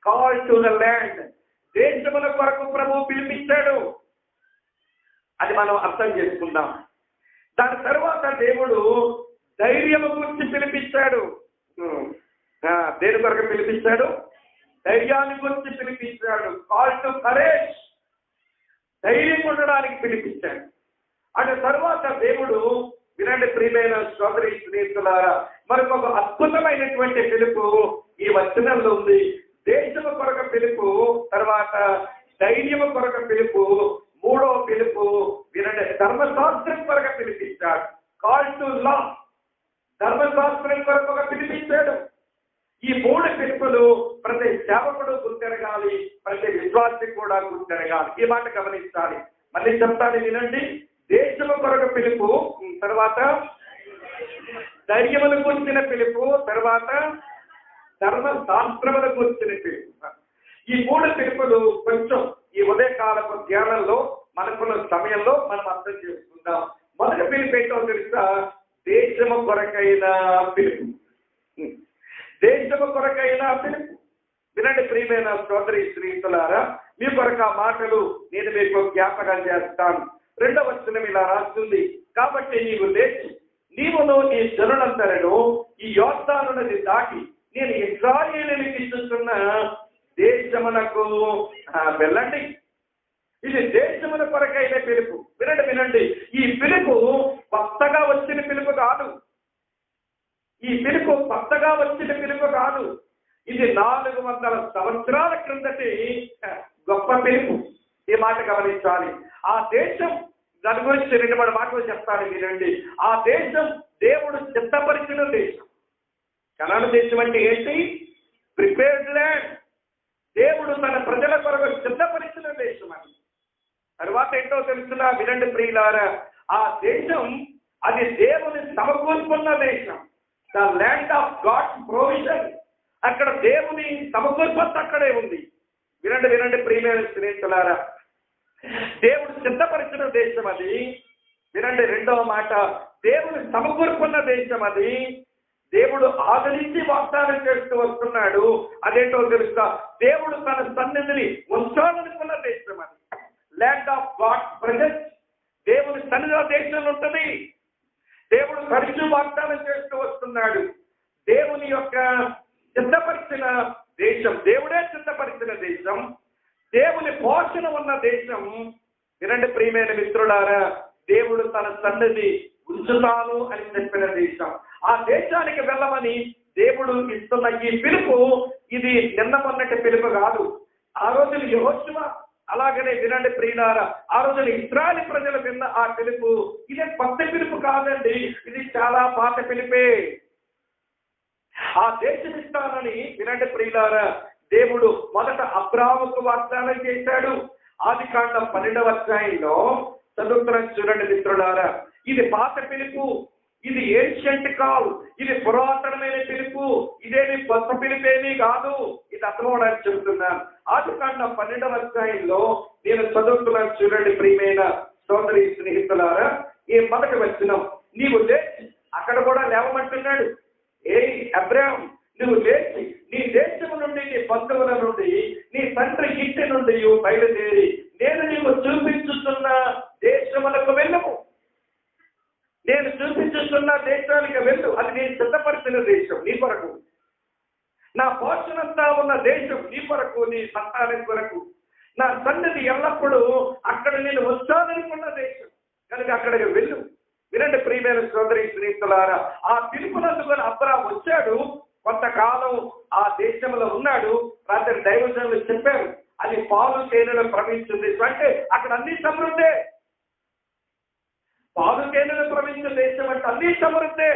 కాల్ టు ద ల్యాండ్. దేశముల కొరకు ప్రభువు పిలిపించాడు, అది మనం అర్థం చేసుకుందాం. దాని తర్వాత దేవుడు ధైర్యము గురించి పిలిపించాడు. దేని కొరకు పిలిపించాడు? ధైర్యాన్ని గురించి పిలిపించాడు. కాల్ టు కరేజ్, ధైర్యం ఉండడానికి పిలిపించాడు. అటు తర్వాత దేవుడు వినండి ప్రియమైన సోదరి స్నేహితులారా, మరొక అద్భుతమైనటువంటి పిలుపు ఈ వచనంలో ఉంది. దేశము కొరకు పిలుపు, తర్వాత ధైర్యము కొరకు పిలుపు, మూడో పిలుపు వినండి ధర్మశాస్త్రం కొరకు పిలిపించాడు. కాల్ టు లా, ధర్మశాస్త్రం కొరకు ఒక పిలిపించాడు. ఈ మూడు పిలుపులు ప్రతి సేవకుడు గుర్తెరగాలి, ప్రతి విశ్వాసి కూడా గుర్తెరగాలి. ఈ మాట గమనించాలి. మళ్ళీ చెప్తాను వినండి. దేశము కొరకు పిలుపు, తర్వాత ధైర్యమును గురించిన పిలుపు, తర్వాత ధర్మశాస్త్రమును గురించిన పిలుపు. ఈ 3 పిలుపులు కొంచెం ఈ ఉదయకాలపు ధ్యానంలో మనకున్న సమయంలో మనం అర్థం చేసుకుందాం. మొదటి పిలుపు ఏంటో తెలుసా? దేశము కొరకైన పిలుపు. దేశము కొరకైన పిలుపు. వినండి ప్రియమైన సోదరి శ్రీతులారా, మీ కొరకు ఆ మాటలు నేను మీకు జ్ఞాపకం చేస్తాను. 2వ వచనం ఇలా రాస్తుంది, కాబట్టి నీవు లేచి నీవును నీ జనులందరూ ఈ యోర్దాను నది దాటి నేను ఇశ్రాయేలునికి ఇస్తున్న దేశమునకు వెళ్ళండి. ఇది దేశముల కొరకైన పిలుపు. వినండి. ఈ పిలుపు కొత్తగా వచ్చిన పిలుపు కాదు. ఈ పిలుపు కొత్తగా వచ్చిన పిలుపు కాదు. ఇది 400 సంవత్సరాల క్రిందటి గొప్ప పిలుపు. ఈ మాట గమనించాలి. ఆ దేశం, దాని గురించి 2 మాటలు చెప్తాను వినండి. ఆ దేశం దేవుడు సిద్ధపరిచిన దేశం. కనాను దేశం అంటే ఏంటి? Prepared land. దేవుడు తన ప్రజల కొరకు సిద్ధపరిచిన దేశం అని. తర్వాత ఏంటో తెలుసునా? వినండి ప్రియులారా, ఆ దేశం అది దేవుని సమకూర్చుకున్న దేశం. The land of God's provision. అక్కడ దేవుని సమకూర్పత అక్కడే ఉంది. వినండి ప్రియమైన స్నేహితులారా, దేవుడు సిద్ధపరిచిన దేశం అది. వినండి 2వ మాట, దేవుని సమకూర్చుకున్న దేశం అది. దేవుడు ఆదరించి వాగ్దానం చేస్తూ వస్తున్నాడు. అదేంటో తెలుసా? దేవుడు తన సన్నిధిని ఉంచాలనుకున్న దేశం అది. Land of God's presence. దేవుని సన్నిధి దేశంలో ఉంటుంది. దేవుడు తరచూ వాగ్దానం చేస్తూ వస్తున్నాడు. దేవుని యొక్క సిద్ధపరిచిన దేశం, దేవుడే సిద్ధపరిచిన దేశం, దేవుని పోషణ ఉన్న దేశం. వినండి ప్రియమైన మిత్రులారా, దేవుడు తన సన్నిధి ఉంచుతాను అని చెప్పిన దేశం. ఆ దేశానికి వెళ్ళమని దేవుడు ఇస్తున్న ఈ పిలుపు, ఇది నిన్న మొన్నటి పిలుపు కాదు. ఆ రోజున యెహోషువ, అలాగనే వినండి ప్రియులారా, ఆ రోజున ఇశ్రాయేలు ప్రజలు విన్న ఆ పిలుపు ఇదే కొత్త పిలుపు కాదండి. ఇది చాలా పాత పిలుపే. ఆ దేశం ఇస్తానని వినండి ప్రియులారా, దేవుడు మొదట అబ్రాహాముకు వాగ్దానం చేశాడు. ఆదికాండం 12వ అధ్యాయంలో చదువుతున్నాను చూడండి మిత్రులారా. ఇది పాత పిలుపు, ఇది ఏన్షియంట్ కాల్, ఇది పురాతనమైన పిలుపు, ఇదేమి కొత్త పిలుపేమీ కాదు. ఇది అర్థమవడానికి చెబుతున్నాను. ఆదికాండం 12వ అధ్యాయంలో నేను చదువుతున్నాను చూడండి ప్రియమైన సోదరి స్నేహితులారా. ఈ మొదటి వచనం, నీవు లేచి, అక్కడ కూడా లేవమంటున్నాడు. ఏ అబ్రాహాం, నువ్వు లేచి నీ దేశం నుండి, నీ బంధువుల నుండి, నీ తండ్రి ఇంటి నుండి బయలుదేరి నేను నీకు చూపించుతున్న దేశములకు వెళ్ళము. నేను చూపించుతున్న దేశానికి వెళ్ళు. అది నేను సిద్ధపరిచిన దేశం నీ కొరకు. నా పోషణంతా ఉన్న దేశం నీ కొరకు, నీ సంతానం కొరకు. నా సన్నిధి ఎల్లప్పుడూ అక్కడ నేను వచ్చాననుకున్న దేశం కనుక అక్కడికి వెళ్ళు. వినండి ప్రియమైన సోదరి స్నేహితులారా, ఆ పిలుపునందుకొని అబ్రాహాం వచ్చాడు. కొంతకాలం ఆ దేశంలో ఉన్నాడు. రాత్రి దైవజనులు చెప్పారు, అది పాలు తేనెలు ప్రవహించింది అంటే అక్కడ అన్ని సమృద్ధే. పాలు తేనెలు ప్రవహించిన దేశం అంటే అన్ని సమృద్ధే.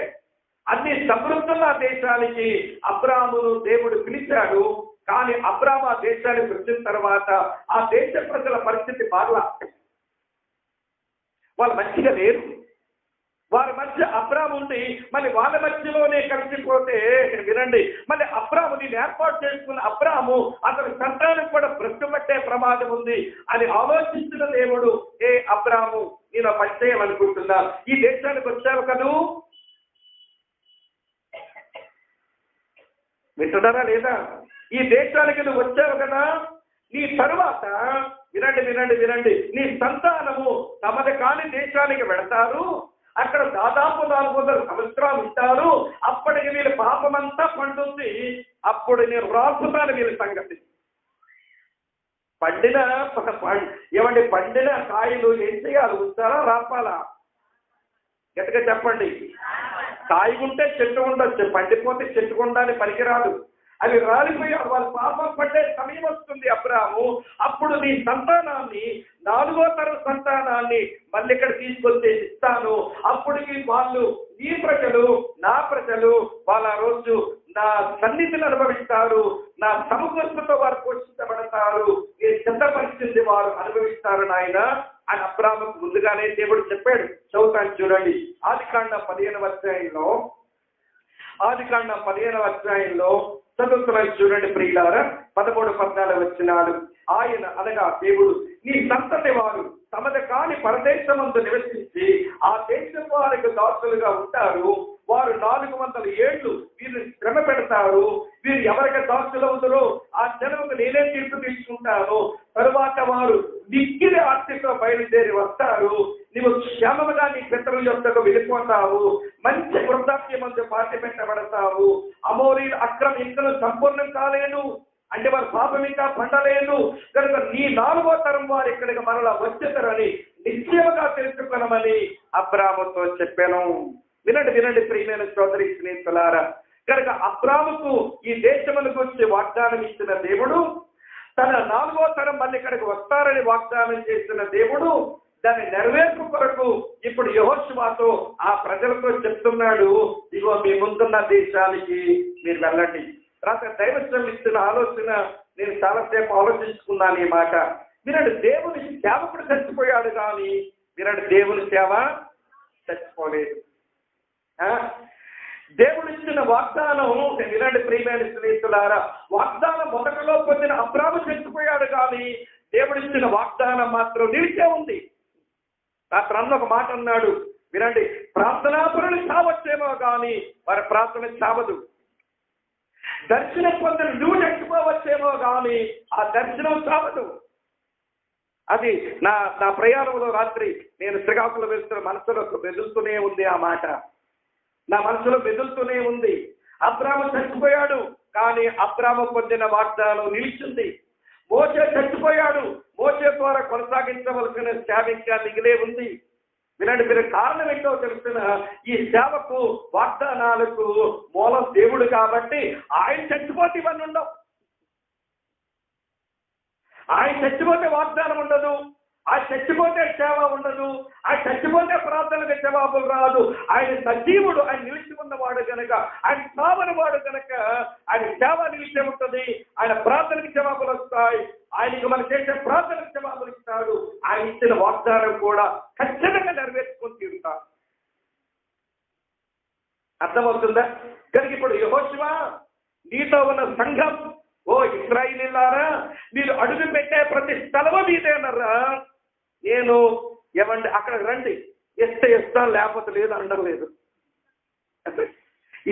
అన్ని సమృద్ధుల దేశానికి అబ్రాహామును దేవుడు పిలిచాడు. కానీ అబ్రాహాము ఆ దేశానికి వచ్చిన తర్వాత ఆ దేశ ప్రజల పరిస్థితి మారలా. వాళ్ళు మంచిగా లేరు. వారి మధ్య అబ్రాహాము ఉండి మళ్ళీ వాళ్ళ మధ్యలోనే కలిసిపోతే, వినండి, మళ్ళీ అబ్రాహాము నేను ఏర్పాటు చేసుకున్న అబ్రాహాము అతని సంతానం కూడా భ్రష్టు పట్టే ప్రమాదం ఉంది అని ఆలోచించిన దేవుడు, ఏ అబ్రాహాము నేను పని చేయాలనుకుంటున్నా, ఈ దేశానికి వచ్చావు కదూ, వింటున్నారా లేదా? ఈ దేశానికి నువ్వు వచ్చావు కదా, నీ తరువాత వినండి, నీ సంతానము తమది కాని దేశానికి వెళతారు. అక్కడ దాదాపు 400 సంవత్సరాలు ఉంటారు. అప్పటికి వీళ్ళ పాపమంతా పండుతుంది. అప్పుడు నేను రాసుతాను వీళ్ళ సంగతి. పండిన కాయలు ఏం చేయాలి? ఉంచారా, రాపాలా? గట్టిగా చెప్పండి. కాయగుంటే చెట్టు ఉండొచ్చు, పండిపోతే చెట్టు ఉండడానికి పనికిరాదు. అవి రాలిపోయారు. వాళ్ళ పాపం పడ్డే సమయం వస్తుంది అబ్రాహాము. అప్పుడు నీ సంతానాన్ని, 4వ తరం సంతానాన్ని మళ్ళీ ఇక్కడ తీసుకొచ్చి ఇస్తాను. అప్పటికి వాళ్ళు నీ ప్రజలు, నా ప్రజలు, వాళ్ళ రోజు నా సన్నిధిని అనుభవిస్తారు, నా సముఖంతో వారు పోషించబడతారు, నేను సిద్ధపరిచింది వారు అనుభవిస్తారు నాయన అని అబ్రాహాముకు ముందుగానే దేవుడు చెప్పాడు. చదువుతాను చూడండి. ఆదికాండం 15వ అధ్యాయంలో చదువుతున్నాను చూడండి ప్రియులారా. 13-14 వచనాలు. ఆయన అనగా దేవుడు, నీ సంతతి వారు తమది కాని పరదేశమందు నివసించి ఆ దేశం వారికి దాసులుగా ఉంటారు. వారు 400 ఏళ్ళు వీరిని శ్రమ పెడతారు. వీరు ఎవరికి దాసులవుతారో ఆ జనముకు నేనే తీర్పు తీసుకుంటాను. తరువాత వారు మిక్కిలి ఆస్తితో బయలుదేరి వస్తారు. నీవు క్షేమముగా నీ పితరుల యొక్కకు వెళ్ళిపోతావు. మంచి వృద్ధాప్యమందు పాతి పెట్టబడతావు. అమోరీల అక్రమం ఇంకా సంపూర్ణం కాలేదు, అంటే వారి పాపం ఇంకా పండలేదు కనుక నీ 4వ తరం వారు ఇక్కడికి మరలా వచ్చేతారని నిశ్చయముగా తెలుసుకున్నామని అబ్రాహాముతో చెప్పాను. వినండి ప్రియమైన సోదరి స్నేహితులారా. కనుక అబ్రాహాముకు ఈ దేశములకు వచ్చి వాగ్దానం ఇచ్చిన దేవుడు, తన 4వ తరం మళ్ళీ ఇక్కడికి వస్తారని వాగ్దానం చేసిన దేవుడు దాన్ని నెరవేర్పు కొరకు ఇప్పుడు యెహోషువతో ఆ ప్రజలతో చెప్తున్నాడు, ఇగో మీ ముందున్న దేశానికి మీరు వెళ్ళండి. రాత్రి దైవత్వం ఇస్తున్న ఆలోచన నేను చాలాసేపు ఆలోచించుకున్నాను ఈ మాట. వినండి, దేవుని సేవకుడు చచ్చిపోయాడు కానీ వినండి, దేవుని సేవ చచ్చిపోలేదు. దేవుడు ఇచ్చిన వాగ్దానం వినండి ప్రియమైన స్నేహితులారా, వాగ్దానం మొదటిలో పొందిన అబ్రాహాము చచ్చిపోయాడు కానీ దేవుడు ఇచ్చిన వాగ్దానం మాత్రం నిలిచే ఉంది. రాత్రి ఒక మాట అన్నాడు, వినండి, ప్రార్థనాపరులు చావచ్చేమో కానీ వారి ప్రార్థన చావదు. దర్శనం పొందిన నువ్వు చచ్చిపోవచ్చేమో కానీ ఆ దర్శనం చావదు. అది నా ప్రయాణంలో రాత్రి నేను శ్రీకాకుళం వెళ్తున్న మనసులో మెదులుతూనే ఉంది ఆ మాట, నా మనసులో మెదులుతూనే ఉంది. అబ్రాహాము చచ్చిపోయాడు కానీ అబ్రాహాము పొందిన వాగ్దానం నిలిచింది. మోషే చచ్చిపోయాడు, మోషే ద్వారా కొనసాగించవలసిన సేవ ఇంకా మిగిలే ఉంది. వినండి, మీరు కారణం ఏంటో తెలుసిన ఈ సేవకు వాగ్దానాలకు మూలం దేవుడు కాబట్టి ఆయన చచ్చిపోతే ఇవన్నీ ఉండవు. ఆయన చచ్చిపోతే వాగ్దానం ఉండదు, ఆయన చచ్చిపోతే సేవ ఉండదు, ఆయన చచ్చిపోతే ప్రార్థనకు జవాబులు రాదు. ఆయన సజీవుడు, ఆయన నిలిచి ఉన్నవాడు కనుక, ఆయన సావని వాడు కనుక ఆయన సేవ నిలిచి ఉంటుంది. ఆయన ప్రార్థనకు జవాబులు వస్తాయి, ఆయనకు మనం చేసే ప్రార్థనకు జవాబులు ఇస్తాడు. ఆయన ఇచ్చిన వాగ్దానం కూడా ఖచ్చితంగా నెరవేర్చుకొని తీరుతాడు. అర్థమవుతుందా? కనుక ఇప్పుడు యెహోషువ నీతో ఉన్న సంఘం, ఓ ఇశ్రాయేలీయులారా, మీరు అడుగు పెట్టే ప్రతి స్థలము మీదేనరా. నేను ఏమండి అక్కడ రండి, ఇస్తే ఇస్తాను లేకపోతే లేదు అనలేదు.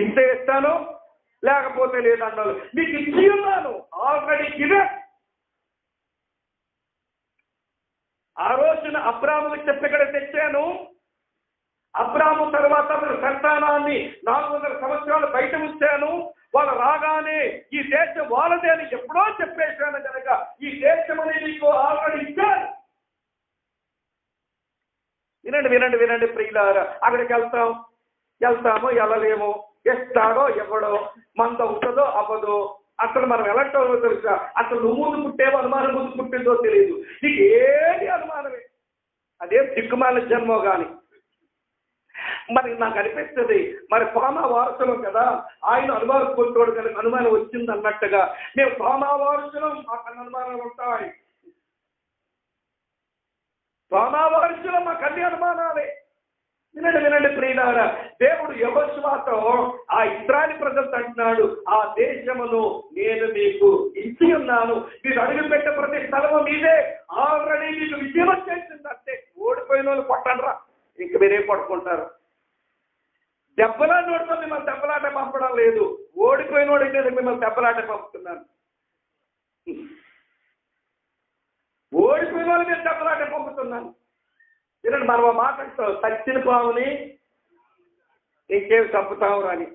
ఇస్తే ఇస్తాను లేకపోతే లేదు అన్నాను. మీకు ఇచ్చి ఉన్నాను, ఆల్రెడీ గివెన్. ఆ రోజున అబ్రాహాముకి చెప్పి ఇక్కడ తెచ్చాను. అబ్రాహాము తర్వాత సంతానాన్ని 400 సంవత్సరాలు బయట ఉంచాను. వాళ్ళు రాగానే ఈ దేశం వాళ్ళదే అని ఎప్పుడో చెప్పేశాను కనుక ఈ దేశం అనేది నీకు ఆల్రెడీ ఇచ్చాను. వినండి ప్రియులారా, అక్కడికి వెళ్తామో వెళ్ళలేమో, ఇస్తాడో ఇవ్వడో, మంద ఉంటుందో అవ్వదో, అసలు మనం ఎలాంటో తెలుసా, అసలు నువ్వు ముందు పుట్టేవో అనుమానం ముందు పుట్టిందో తెలియదు. నీకు ఏది అనుమానమే, అదేం దిక్కుమాల జన్మో కానీ. మరి నాకు అనిపిస్తుంది, మరి ఫామా వారసులం కదా, ఆయన అనుమానం పొందుతాడు కనుక అనుమానం వచ్చింది అన్నట్టుగా మేము ఫామా వారసులం, మాకు అనుమానాలు ఉంటాయి. ఫామా వారసులం, మాకు అన్ని అనుమానాలే. వినండి ప్రియులారా, దేవుడు యెహోషువతో ఆ ఇశ్రాయేలు ప్రజలతో అంటున్నాడు, ఆ దేశమును నేను మీకు ఇచ్చి ఉన్నాను, మీరు అడుగుపెట్టే ప్రతి స్థలము మీదే, ఆల్రెడీ మీకు విజయం వచ్చేసిందంటే. ఓడిపోయిన వాళ్ళు కొట్టండ్రా, ఇంక మీరేం పడుకుంటారు. దెబ్బలాట నోడితో మిమ్మల్ని దెబ్బలాట పంపడం లేదు, ఓడిపోయిన వాడి మీద మిమ్మల్ని దెబ్బలాట పంపుతున్నాను. ఓడిపోయిన వాళ్ళ మీద దెబ్బలాట పంపుతున్నాను. వినండి, మనం మాట్లాడుతాం, చచ్చిన పాముని ఇంకేం చంపుతాము అని.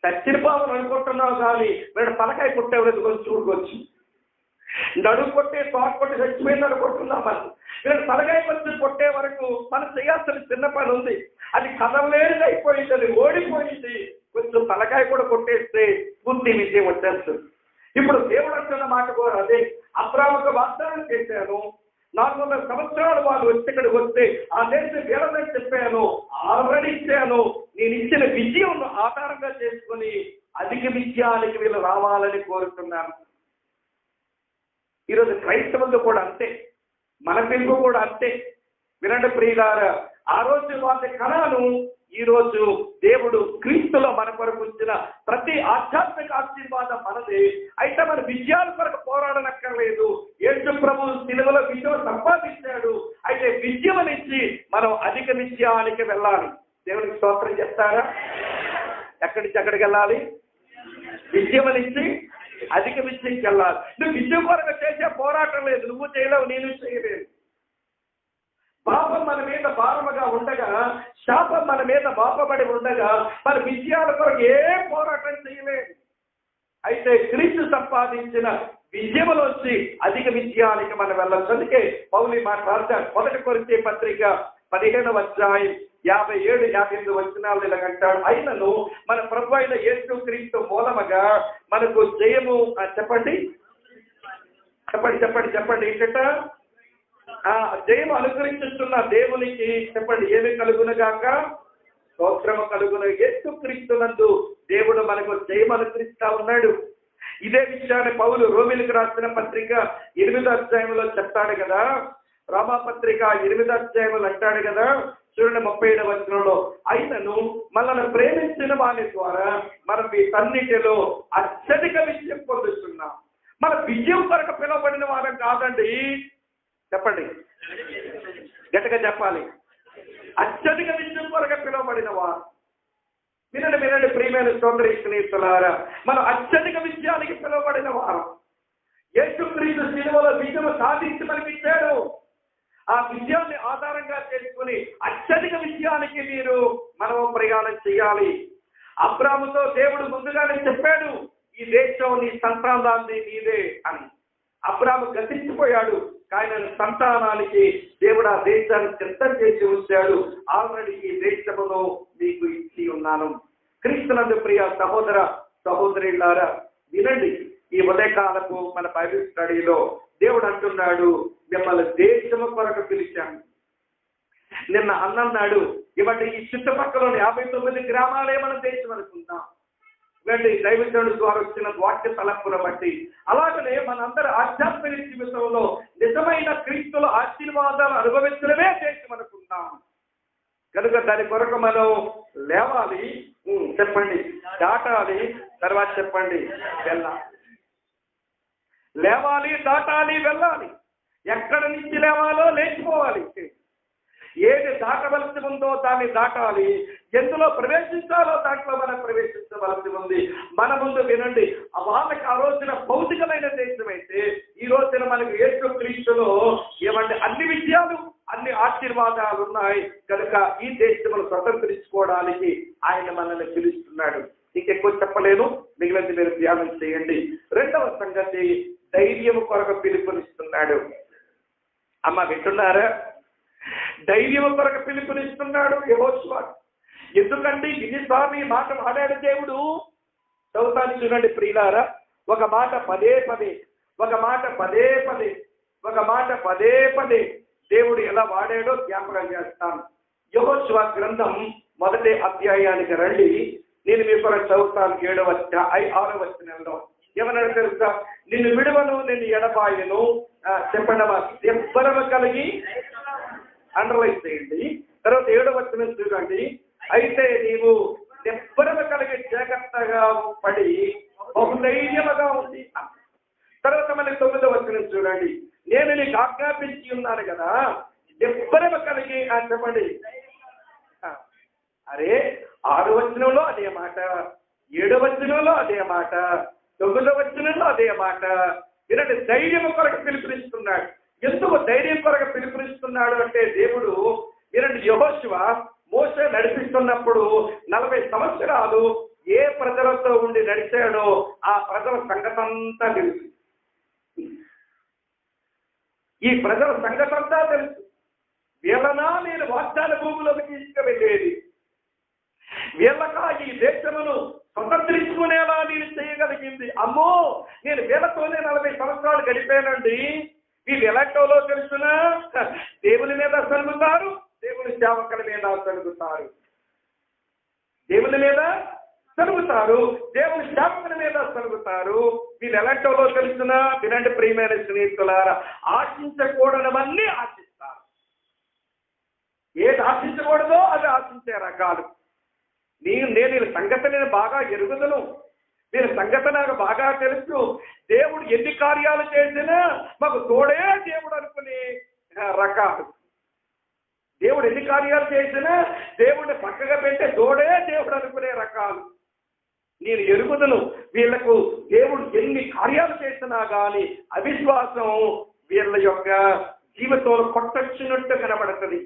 చచ్చిన పాముని అనుకుంటున్నావు కానీ వీడు తలకాయ కొట్టేవారు కొంచెం చూడుకోవచ్చు. నడుము కొట్టి తోట కొట్టి చచ్చిపోయింది అనుకుంటున్నాం మనం. వీడు తలకాయ కొంచెం కొట్టే వరకు మనం చేయాల్సిన చిన్న పని ఉంది, అది కదలలేనిది అయిపోయింది, అది ఓడిపోయింది. కొంచెం తలకాయ కూడా కొట్టేస్తే పూర్తి విజయం వచ్చేస్తుంది. ఇప్పుడు దేవుడు అంటున్న మాట కూడా అదే, అబ్రాహాముకు వాగ్దానం చేశాను, 400 సంవత్సరాలు వాళ్ళు వచ్చి ఇక్కడికి వస్తే ఆ దేశం వీళ్ళని చెప్పాను, ఆల్రెడీ ఇచ్చాను. నేను ఇచ్చిన విజయం ఆధారంగా చేసుకుని అధిక విజయానికి వీళ్ళు రావాలని కోరుతున్నాను. ఈరోజు క్రైస్తవులు కూడా అంతే, మన పిలుపు కూడా అంతే. వినండి ప్రియులారా, ఆ రోజు వాళ్ళ కళను ఈ రోజు దేవుడు క్రీస్తులో మన కొరకు ఉంచిన ప్రతి ఆధ్యాత్మిక ఆశీర్వాదం మనది. అయితే మన విజయాల కొరకు పోరాడనక్కర్లేదు. యేసు ప్రభు సిలువలో విజయం సంపాదించాడు. అయితే విజయం నుంచి మనం అధిక విజయానికి వెళ్ళాలి. దేవునికి స్తోత్రం చెప్తారా? ఎక్కడి నుంచి ఎక్కడికి వెళ్ళాలి? విజయం నుంచి అధిక విజయంకి వెళ్ళాలి. నువ్వు విజయం కొరకు చేసే పోరాటం లేదు, నువ్వు చేయలేవు, నేను చేయలేదు. పాపం మన మీద భారముగా ఉండగా, శాపం మన మీద బాపబడి ఉండగా మన విజయాల కొరకు ఏ పోరాటం చేయలేదు. అయితే క్రీస్తు సంపాదించిన విజయములోంచి అధిక విజయానికి మనం వెళ్ళచ్చు. అందుకే పౌలు మాట రాశారు. 1 కొరింథీ పత్రిక 15వ అధ్యాయం 57-58 వచనాలు ఇలాగంటాడు, అయినను మన ప్రభు అయిన యేసు క్రీస్తు మూలముగా మనకు జయము చెప్పండి చెప్పండి చెప్పండి చెప్పండి ఏంటంట? జయము అనుగ్రహించుతున్న దేవునికి చెప్పండి ఏమి కలుగునుగాక? స్తోత్రము కలుగును. యేసు క్రీస్తునందు దేవుడు మనకు జయం అనుగ్రహిస్తా ఉన్నాడు. ఇదే విషయాన్ని పౌలు రోమీయులకు రాసిన పత్రిక 8వ అధ్యాయంలో చెప్తాడు కదా. రామపత్రిక 8వ అధ్యాయంలో అంటాడు కదా, చూడండి 37వ వచనంలో, అయినను మనల్ని ప్రేమించిన వారి ద్వారా మనం వీటన్నిటిలో అత్యధిక విజయం పొందుతున్నాం. మన విజయం కొరకు పిలువబడిన వారం కాదండి. చెప్పండి, గట్టిగా చెప్పాలి. అత్యధిక విజయం కొరకు పిలువబడిన వారు. వినండి ప్రియమైన సోదరి స్నేహితులారా, మనం అత్యధిక విజయానికి పిలువబడిన వారు. యేసుక్రీస్తు సిలువలో విజయం సాధించి మనకిచ్చాడు. ఆ విజయాన్ని ఆధారంగా చేసుకుని అత్యధిక విజయానికి మనం ప్రయాణం చేయాలి. అబ్రాహాముతో దేవుడు ముందుగానే చెప్పాడు, ఈ దేశం నీ సంతానాన్ని నీదే అని. అబ్రాహాము గతించిపోయాడు, కానీ సంతానానికి దేవుడు ఆ దేశాన్ని సిద్ధం చేసి ఉంచాడు. ఆల్రెడీ ఈ దేశమును మీకు ఇచ్చి ఉన్నాను. క్రీస్తునందు ప్రియ సహోదర సహోదరులారా, వినండి. ఈ ఉదయకాలపు మన బైబిల్ స్టడీలో దేవుడు అంటున్నాడు, మిమ్మల్ని దేశము కొరకు పిలిచాను. నిన్న అన్నాడు, ఇవాటి ఈ చుట్టుపక్కల 59 గ్రామాలే మన దేశం అనుకుందాం. ఇలాంటి దైవజనుడి ద్వారా వచ్చిన వాక్య తలంపును బట్టి అలాగనే మనందరి ఆధ్యాత్మిక జీవితంలో నిజమైన క్రీస్తుల ఆశీర్వాదాలు అనుభవించడమే దేశం అనుకుంటాం. కనుక దాని కొరకు మనం లేవాలి. చెప్పండి, దాటాలి. తర్వాత చెప్పండి, వెళ్ళాలి. లేవాలి, దాటాలి, వెళ్ళాలి. ఎక్కడి నుంచి లేవాలో లేచిపోవాలి. ఏది దాటవలసి ఉందో దాన్ని దాటాలి. ఎందులో ప్రవేశించాలో దాంట్లో మనం ప్రవేశించవలసి ఉంది. మన ముందు వినండి, వాళ్ళకి ఆ రోజున భౌతికమైన దేశం అయితే ఈ రోజున మనకు యేసు క్రీస్తులో ఏమంటే అన్ని విజయాలు, అన్ని ఆశీర్వాదాలు ఉన్నాయి. కనుక ఈ దేశమును స్వతంత్రించుకోవడానికి ఆయన మనల్ని పిలుస్తున్నాడు. ఇంకెక్కువ చెప్పలేను, మిగిలింది మీరు ధ్యానం చేయండి. రెండవ సంగతి, ధైర్యం కొరకు పిలుపునిస్తున్నాడు. అమ్మ వింటున్నారా? ధైర్యం కొరకు పిలుపునిస్తున్నాడు యెహోషువ. ఎందుకంటే ఇన్నిసార్లు ఈ మాట మాట్లాడే దేవుడు. చదువుతాను చూడండి ప్రియులారా, ఒక మాట పదే పదే దేవుడు ఎలా వాడాడో జ్ఞాపకం చేస్తాను. యెహోషువ గ్రంథం 1వ అధ్యాయానికి రండి. నేను మీ కొరకు చదువుతాను. 6వ వచనంలో ఏమన్నాడు తెలుసా? నిన్ను విడువను, నిన్ను ఎడబాయను. చెప్పండమ్మా, ఎవ్వరము కలిగి అండర్లైన్ చేయండి. తర్వాత 7వ వచనం చూడండి, అయితే నీవు ఎవ్వరము కలిగి జాగ్రత్తగా పడి బహుధైర్యముగా ఉంది. తర్వాత మళ్ళీ 9వ వచనం చూడండి, నేను నీకు ఆజ్ఞాపించి ఉన్నాను కదా, ఎవ్వరము కలిగి చెప్పండి. అరే 6వ వచనంలో అదే మాట, 7వ వచనంలో అదే మాట, 9వ వచనంలో అదే మాట. వినండి, ధైర్యం కొరకు పిలుపునిస్తున్నాడు. ఎందుకు ధైర్యం కొరకు పిలుపునిస్తున్నాడు అంటే దేవుడు, వినండి, యెహోషువ మోషే నడిపిస్తున్నప్పుడు 40 సంవత్సరాలు ఏ ప్రజలతో ఉండి నడిచాడో ఆ ప్రజల సంగతంతా తెలుసు. ఈ ప్రజల సంగతంతా తెలుసు. వీళ్ళనా నేను వాగ్దాన భూములకు తీసుకువెళ్ళేది, వీళ్ళకా ఈ దేశమును స్వతంత్రించుకునేలా నేను చేయగలిగింది. అమ్మో, నేను వీళ్ళతోనే 40 సంవత్సరాలు గడిపానండి. వీళ్ళు ఎలాంటోలో తెలుసునా? దేవుని మీద సలుగుతారు, దేవుని సేవకుల మీద సలుగుతారు. దేవుని మీద సలుగుతారు, దేవుని సేవకుల మీద సలుగుతారు. వీళ్ళు ఎలాంటోలో తెలుసునా? వినండి ప్రియమైన స్నేహితులారా, ఆశించకూడనివన్నీ ఆశిస్తారు. ఏది ఆశించకూడదో అది ఆశించే రకాలు. నేను వీళ్ళ సంగతి నేను బాగా ఎరుగుదను, వీళ్ళ సంగతి నాకు బాగా తెలుసు. దేవుడు ఎన్ని కార్యాలు చేసినా మాకు తోడే దేవుడు అనుకునే రకాలు. దేవుడు ఎన్ని కార్యాలు చేసినా దేవుడిని పక్కగా పెట్టే తోడే దేవుడు అనుకునే రకాలు. నేను ఎరుగుదను, వీళ్లకు దేవుడు ఎన్ని కార్యాలు చేసినా కానీ అవిశ్వాసం వీళ్ళ యొక్క జీవితంలో కొట్టొచ్చినట్టు కనబడుతుంది.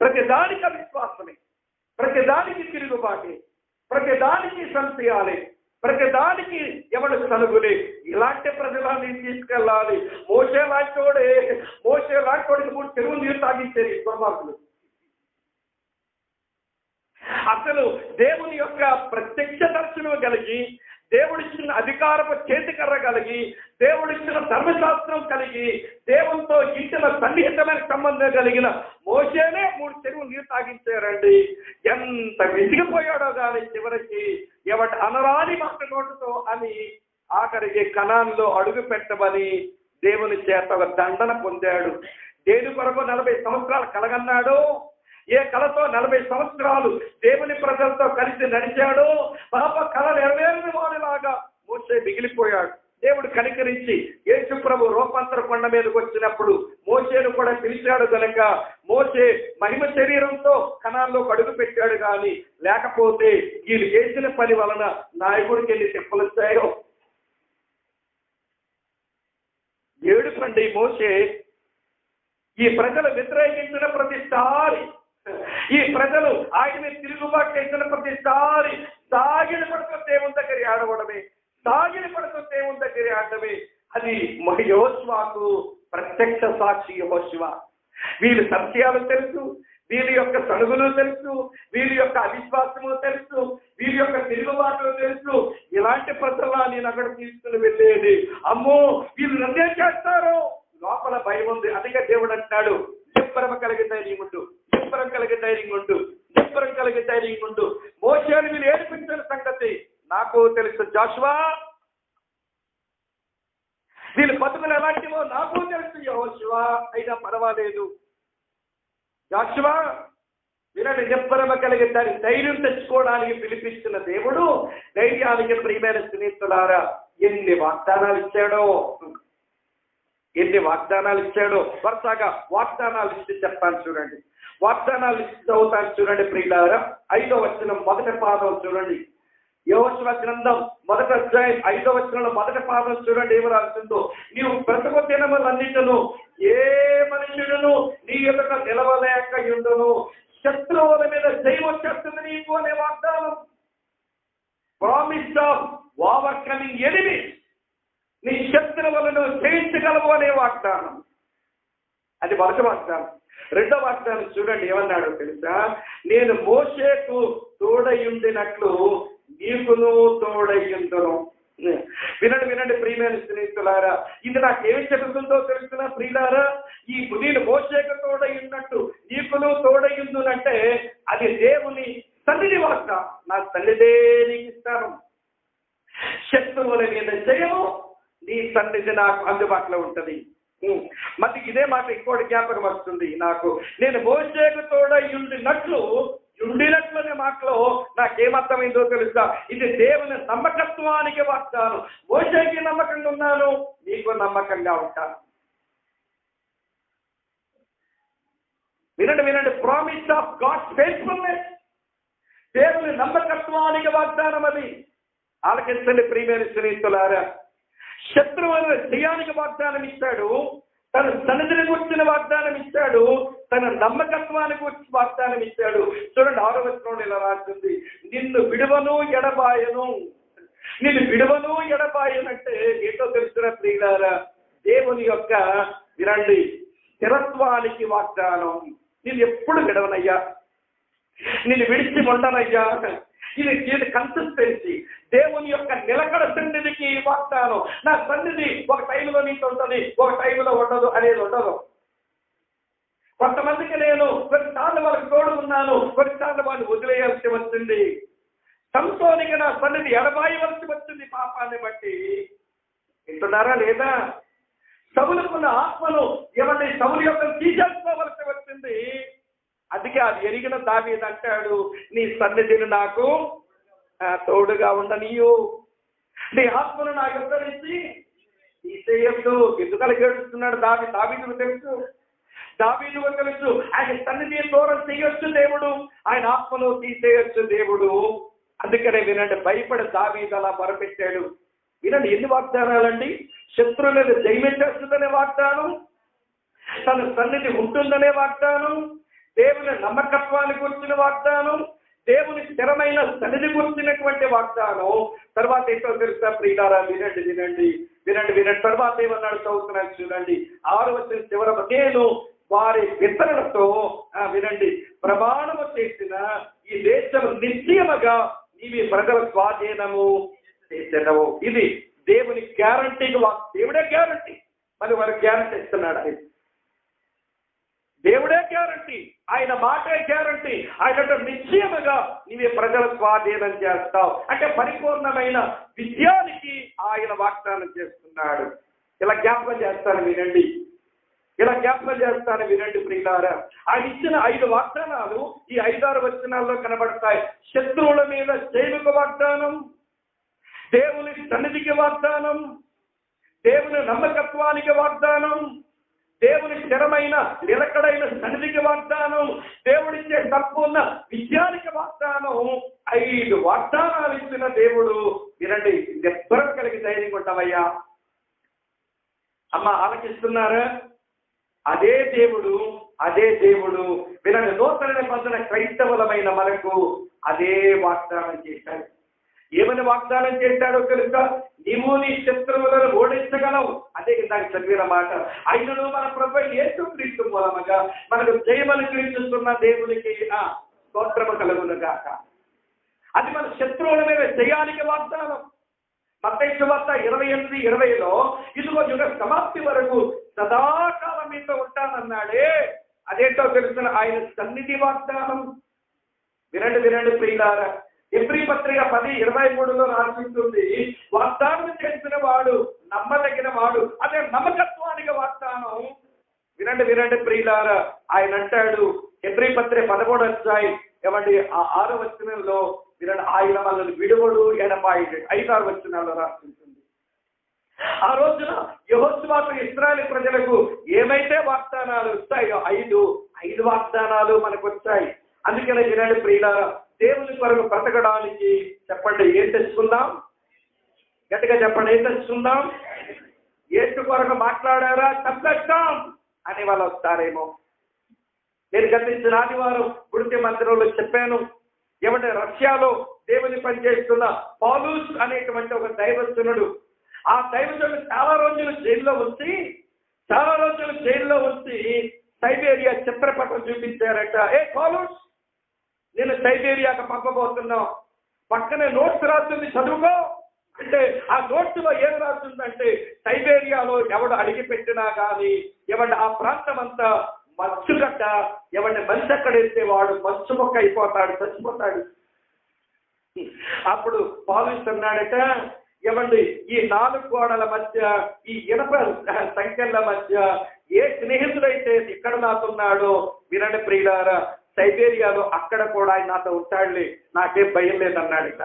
ప్రతిదానికి అవిశ్వాసమే, ప్రతిదానికి తిరుగుబాటే, ప్రతిదానికి సంశయాలే, ప్రతిదానికి ఎవడు సనుగులే. ఇలాంటి ప్రజలని తీసుకెళ్ళాలి. మోషే లాంటికి 3 చెరువులు నీరు తాగించేది దుర్మార్గులు. అసలు దేవుని యొక్క ప్రత్యక్ష దర్శనం కలిగి, దేవుడిచ్చిన అధికారపు చేతికర్ర కలిగి, దేవుడిచ్చిన ధర్మశాస్త్రం కలిగి, దేవునితో ఇంటిన సన్నిహితమైన సంబంధం కలిగిన మోషేనే 3 చెరువులు నీరు తాగించారండి. ఎంత విసిగిపోయాడో కానీ చివరికి ఎవటి అనరాని మాట నోటుతో అని ఆఖరికి కనాన్లో అడుగు పెట్టమని దేవుని చేత ఒక దండన పొందాడు. దేని కొరకు 40 సంవత్సరాలు కలగన్నాడు, ఏ కళతో 40 సంవత్సరాలు దేవుని ప్రజలతో కలిసి నడిచాడో పాప కళ నెరవేరని వాడిలాగా మోషే మిగిలిపోయాడు. దేవుడు కనికరించి యేసు ప్రభు రూపాంతర కొండ మీదకి వచ్చినప్పుడు మోషేను కూడా పిలిచాడు కనుక మోషే మహిమ శరీరంతో కణాల్లో అడుగు పెట్టాడు. కానీ లేకపోతే వీళ్ళు చేసిన పని వలన నాయకుడికి ఎన్ని తిప్పలు వచ్చాయో. ఏడుపండి మోషే ఈ ప్రజలు వ్యతిరేకించిన ప్రతిసారి, ఈ ప్రజలు ఆయన తిరుగుబాటు చేసిన ప్రతిసారి సాగిన పడుతూ దేవుని దగ్గర ఆడవడమే, సాగిన పడుతూ దేవుని దగ్గర ఆడమే. అది యెహోషువకు ప్రత్యక్ష సాక్షి యెహోషువ. వీళ్ళ సత్యాలు తెలుసు, వీరి యొక్క సనుగులు తెలుసు, వీరి యొక్క అవిశ్వాసము తెలుసు, వీరి యొక్క తిరుగుబాట్లు తెలుసు. ఇలాంటి ప్రజలా నేను అక్కడ తీసుకుని వెళ్ళేది. అమ్మో వీళ్ళు నన్నేం చేస్తారు, లోపల భయం ఉంది. అందుకే దేవుడు అంటాడు, నిబ్బరం కలిగి ధైర్యం ఉండు, నిబ్బరం కలిగి ధైర్యం ఉండు, నిబ్బరం కలిగి ధైర్యం ఉండు. మోషేను వీళ్ళు ఏడిపించిన సంగతి నాకు తెలుసు జాషువా, వీళ్ళు బతుకులు ఎలాంటివో నాకు తెలుసు యెహోషువ. అయినా పర్వాలేదు జాషువా, వినండి, నిబ్బరం కలిగి ధైర్యం తెచ్చుకోవడానికి పిలిపించిన దేవుడు ధైర్యానికి ప్రియమైన స్నేహితులారా ఎన్ని వాగ్దానాలు ఇచ్చాడో, ఎన్ని వాగ్దానాలు ఇచ్చాడో. వరుసగా వాగ్దానాలు ఇచ్చి చెప్తాను చూడండి, వాగ్దానాలు ఇచ్చి చదువుతాను చూడండి ప్రియులారా. 5వ వచనం మొదటి పాదం చూడండి. యెహోషువ గ్రంథం 1వ అధ్యాయం 5వ వచనంలో మొదటి పాదం చూడండి ఏమి రాస్తుందో. నీవు బ్రతుకు దినములన్నిటిను ఏ మనుషుడును నీ ఎదుట నిలవలేక ఉండును, శత్రువుల మీద జయం వచ్చేస్తుంది నీకు అనే వాగ్దానం. ప్రామిస్ ఆఫ్ ఓవర్కమింగ్ ఎనిమీస్, నీ శత్రువులను జయించగలవు అనే వాగ్దానం. అది మొదటి వాగ్దానం. రెండవ వాగ్దానం చూడండి ఏమన్నాడో తెలుసా, నేను మోషేకు తోడయుండినట్లు నీకును తోడయుందును. వినండి వినండి ప్రియమైన స్నేహితులారా, ఇది నాకేమి చెబుతుందో తెలుసునా ప్రియులారా, ఈ నేను మోషేకు తోడయున్నట్టు నీకును తోడయుందునంటే అది దేవుని సన్నిధి వాగ్దానం. నా సన్నిధే నీకు ఇస్తాను, శత్రువుల మీద జయము నీ సన్నిధి నాకు అందుబాటులో ఉంటది. మరి ఇదే మాట ఇంకోటి జ్ఞాపకం వస్తుంది నాకు, నేను మోషేకు తోడయుండినట్లు అనే మాటలో నాకేమర్థమైందో తెలుసా, ఇది దేవుని నమ్మకత్వానికి వాగ్దానం. మోషేకి నమ్మకంగా ఉన్నాను, నీకు నమ్మకంగా ఉంటాను. వినండి వినండి, ప్రామిస్ ఆఫ్ గాడ్స్ ఫెయిత్ఫుల్నెస్, దేవుని నమ్మకత్వానికి వాగ్దానం. అది ఆలకించండి ప్రియమైన స్నేహితులారా. శత్రువుల జయానికి వాగ్దానం ఇచ్చాడు, తన సన్నిధిని గుర్చిన వాగ్దానం ఇచ్చాడు, తన నమ్మకత్వానికి వచ్చి వాగ్దానం ఇచ్చాడు. చూడండి 6వ వచనంలో ఇలా రాస్తుంది, నిన్ను విడువను ఎడబాయను. నిన్ను విడువను ఎడబాయనంటే ఏంటో తెలుసున్న ప్రియులారా, దేవుని యొక్క వినండి స్థిరత్వానికి వాగ్దానం. నేను ఎప్పుడు విడవనయ్యా, నేను విడిచి ఉండనయ్యా, ఇది కన్సిస్టెన్సీ. దేవుని యొక్క నిలకడ సన్నిధికి వాగ్దానం. నా సన్నిధి ఒక టైంలో నీకు ఉంటుంది, ఒక టైంలో ఉండదు అనేది ఉండదు. కొంతమందికి నేను కొన్నిసార్లు వాళ్ళకి తోడుకున్నాను, కొన్నిసార్లు వాళ్ళు వదిలేయాల్సి వచ్చింది. సంసోనికి నా సన్నిధి ఎడబాయవలసి వచ్చింది పాపాన్ని బట్టి. వింటున్నారా లేదా? సౌలుకున్న ఆత్మను ఏమంటే సౌలు యొక్క తీసేసుకోవలసి వచ్చింది. అందుకే అది ఎరిగిన దావీదు అంటాడు, నీ సన్నిధిని నాకు తోడుగా ఉండనీయు, నీ ఆత్మను నాకు ఎదురించి తీసేయద్దు. ఎందుకలా ఏడుస్తున్నాడు దావీదుకు తెలుసు. దావీదుకు తెలుసు ఆయన సన్నిధి దూరం చేయొచ్చు దేవుడు, ఆయన ఆత్మను తీసేయొచ్చు దేవుడు. అందుకనే వినండి, భయపడి దావీదు అలా మొరపెట్టాడు. వినండి, ఎన్ని వాగ్దానాలండి. శత్రువులను జయించేస్తుందనే వాగ్దానం, తన సన్నిధి ఉంటుందనే వాగ్దానం, దేవుని నమ్మకత్వాన్ని గురించిన వాగ్దానం, దేవుని స్థిరమైన సన్నిధి గురించినటువంటి వాగ్దానం. తర్వాత ఏంటో తెలుసా ప్రియులారా? వినండి వినండి వినండి వినండి. తర్వాత ఏమన్నాడు చదువుతున్నాను చూడండి. 6వ వచనం చివర, నేను వారి విత్తరణతో వినండి ప్రమాణము చేసిన ఈ దేశం నిశ్చయముగా నీవి ప్రజల స్వాధీనము చేసేదవు. ఇది దేవుని గ్యారంటీకి దేవుడే గ్యారంటీ. మరి వారి గ్యారంటీ ఇస్తున్నాడు ఆయన. దేవుడే గ్యారంటీ, ఆయన మాటే గ్యారంటీ. ఆయన నిశ్చయముగా నీవే ప్రజల స్వాధీనం చేస్తావు అంటే పరిపూర్ణమైన విజయానికి ఆయన వాగ్దానం చేస్తున్నాడు. ఇలా జ్ఞాపకం చేస్తాను వినండి, ఇలా జ్ఞాపకం చేస్తాను వినండి ప్రియులారా. ఆయన ఇచ్చిన 5 వాగ్దానాలు ఈ 5-6 వచనాల్లో కనబడతాయి. శత్రువుల మీద జైలుకు వాగ్దానం, దేవుని సన్నిధికి వాగ్దానం, దేవుని నమ్మకత్వానికి వాగ్దానం, దేవుని స్థిరమైన నిలకడైన సన్నిధికి వాగ్దానం, దేవుడిచ్చే సంపూర్ణ విజయానికి వాగ్దానం. 5 వాగ్దానాలు ఇచ్చిన దేవుడు. వినండి, నిబ్బరం కలిగి ధైర్యం ఉంటావయ్యా. అమ్మ ఆలకిస్తున్నారా? అదే దేవుడు, అదే దేవుడు. వినండి, నూతన నిబంధన క్రైస్తవులమైన మనకు అదే వాగ్దానం చేశాడు. ఏమని వాగ్దానం చేశాడో తెలుసా? నీవు నీ శత్రువులను ఓడించగలవు. అదే దానికి చదివిన మాట. ఆయనను మన ప్రభువు యేసుక్రీస్తు మూలముగా మనకు జయమనుగ్రహిస్తున్న దేవునికి స్తోత్రము కలుగును గాక. అది మన శత్రువుల మీద జయానికి వాగ్దానం. మత్తయి సువార్త 28:20లో ఇదిగో యుగ సమాప్తి వరకు సదాకాలం మీతో ఉంటానన్నాడే. అదేంటో తెలుసిన ఆయన సన్నిధి వాగ్దానం. వినండి వినండి ప్రియులారా, ఎబ్రీ పత్రిక 10:23లో రాసింటుంది, వాగ్దానం చేసిన వాడు నమ్మదగిన వాడు. అదే నమ్మకత్వానికి వాగ్దానం. వినండి వినండి ప్రియులారా, ఆయన అంటాడు ఎబ్రీ పత్రిక 11వ అధ్యాయం ఏమండి 6వ వచనంలో వినండి, ఆయన మనల్ని విడువడు ఎడబాయడు. 5-6 వచనాల్లో రాసింటుంది. ఆ రోజున యెహోషువకు ఇశ్రాయేలు ప్రజలకు ఏమైతే వాగ్దానాలు వస్తాయో 5 వాగ్దానాలు మనకు వచ్చాయి. అందుకనే వినండి ప్రియులారా, దేవుని కొరకు బ్రతకడానికి చెప్పండి ఏం తెచ్చుకుందాం? గట్టిగా చెప్పండి, ఏం తెచ్చుకుందాం? ఏసు కొరకు మాట్లాడారా తప్పేస్తాం అని వాళ్ళు వస్తారేమో. నేను గతించిన ఆదివారం గుడికి మందిరంలో చెప్పాను, ఏమంటే రష్యాలో దేవుని పనిచేస్తున్న పాలూస్ అనేటువంటి ఒక దైవజనుడు, ఆ దైవజనుడు చాలా రోజులు జైల్లో ఉంచి సైబేరియా చిత్రపటం చూపించారట. ఏ పాలూస్, నేను సైబేరియాకు పంపబోతున్నావు, పక్కనే నోట్స్ రాస్తుంది చదువుకో అంటే ఆ నోట్స్ లో ఏం రాస్తుందంటే సైబేరియాలో ఎవడు అడిగి పెట్టినా కానీ ఎవడు ఆ ప్రాంతం అంతా మంచుగడ్డ, ఎవరిని మనిషి అక్కడ వెళ్తే వాడు మంచు మొక్క అయిపోతాడు, చచ్చిపోతాడు. అప్పుడు పాలూస్ అన్నాడట, ఏమండి ఈ 4 గోడల మధ్య, ఈ ఇనప సంఖ్యల మధ్య ఏ స్నేహితుడైతే ఇక్కడ నాతున్నాడో వినండి ప్రియులారా, సైబేరియాలో అక్కడ కూడా ఆయన నాతో ఉంటాడులే, నాకేం భయం లేదన్నాడట.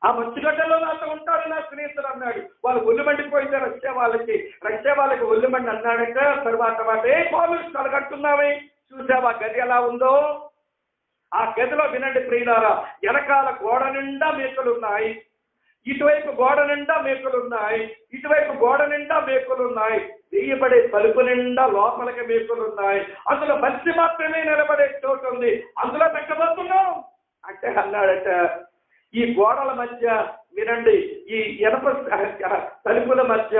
ఆ మంచుగడ్డలో నాతో ఉంటాడు నా స్నేహితుడు అన్నాడు. వాళ్ళు ఒళ్ళు మండిపోయింది రష్యా వాళ్ళకి ఒళ్ళు మండి అన్నాడట. తర్వాత ఏ పాలూస్ కలగట్టున్నావే, చూసావా గది ఎలా ఉందో? ఆ గదిలో వినండి ప్రియులారా, వెనకాల గోడ నిండా మేకలున్నాయి, ఇటువైపు గోడ నిండా మేకలున్నాయి, ఇటువైపు గోడ నిండా మేకలున్నాయి, వేయబడే తలుపు నిండా లోపలికి మేకలున్నాయి, అందులో మనిషి మాత్రమే నిలబడే చోటు ఉంది, అందులో పెట్టబోతున్నాం అంటే అన్నాడట. ఈ గోడల మధ్య వినండి, ఈ ఇనప తలుపుల మధ్య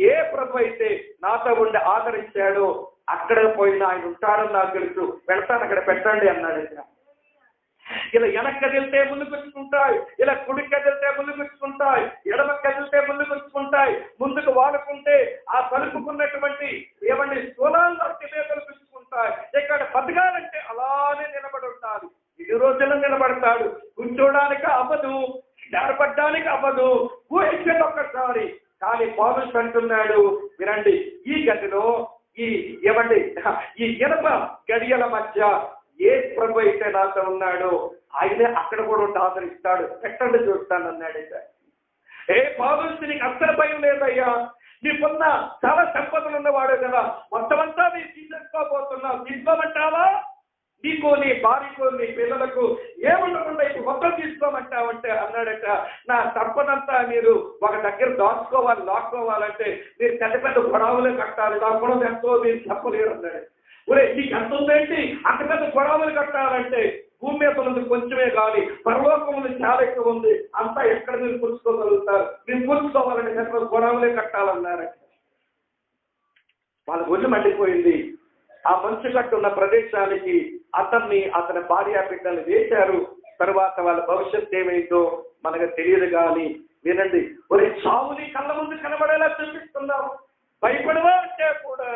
ఏ ప్రభు అయితే నాతో ఉండి ఆదరించాడో అక్కడ పోయిన ఆయన ఉంటాడని నాకు తెలుసు, పెడతాను అక్కడ పెట్టండి అన్నాడట. ఇలా వెనక్కి కదిలితే ముందు గుచ్చుకుంటాయి, ఇలా కుడికి కదిలితే ముందు గుచ్చుకుంటాయి, ఎడమ కదిలితే ముందు గుచ్చుకుంటాయి. ముందుకు వాడుకుంటే ఆ కలుపుకున్నటువంటి స్థూలాల్లోకి మేకలు గుచ్చుకుంటాయి. ఇక్కడ బతకాలంటే అలానే నిలబడి ఉంటారు. ఇన్ని రోజులు నిలబడతాడు, కూర్చోడానికి అవ్వదు, నిలబడడానికి అవ్వదు, ఊహించండి ఒక్కసారి. కానీ పౌలు అంటున్నాడు, వినండి, ఈ గదిలో ఈ ఇనప గడియల మధ్య ఏ ప్రభు అయితే నాతో ఉన్నాడో ఆయనే అక్కడ కూడా ఉండి ఆదరిస్తాడు, ఎక్కడ చూస్తాను అన్నాడు. పౌలు, నీకు అస్సలు భయం లేదయ్యా, నీకున్న చాలా సంపదలు ఉన్నవాడు కదా, మొత్తమంతా నీకు తీసుకోబోతున్నావు, తీసుకోమంటావా? నీకు, నీ భార్యకు, నీ పిల్లలకు ఏముండకుండా ఇప్పుడు మొత్తం తీసుకోమంటావంటే అన్నాడట, నా సంపదంతా మీరు ఒక దగ్గర దాచుకోవాలి, లాక్కోవాలంటే మీరు పెద్ద పెద్ద గొడవలే కట్టాలి, నా గొడవ ఎంతో మీరు చెప్పలేరు అన్నాడు. ఒరే, నీకు ఎంత ఉందేంటి అంత పెద్ద గొడవలు కట్టాలంటే? భూమి మీద ఉన్నది కొంచెమే కానీ పరలోకములు చాలా ఎక్కువ ఉంది, అంతా ఎక్కడ మీరు పుచ్చుకోగలుగుతారు? మీరు పుచ్చుకోవాలంటే ఎక్కడ గొడవలే కట్టాలన్నారట. వాళ్ళ ఒళ్ళు మండిపోయింది. ఆ మంచు కట్టున్న ప్రదేశానికి అతని భార్య బిడ్డలు వేశారు. తర్వాత వాళ్ళ భవిష్యత్తు ఏమైందో మనకు తెలియదు. కానీ వినండి, ఒరే చావుని కళ్ళ ముందు కనబడేలా చూపిస్తున్నావు, భయపడవా అంటే కూడా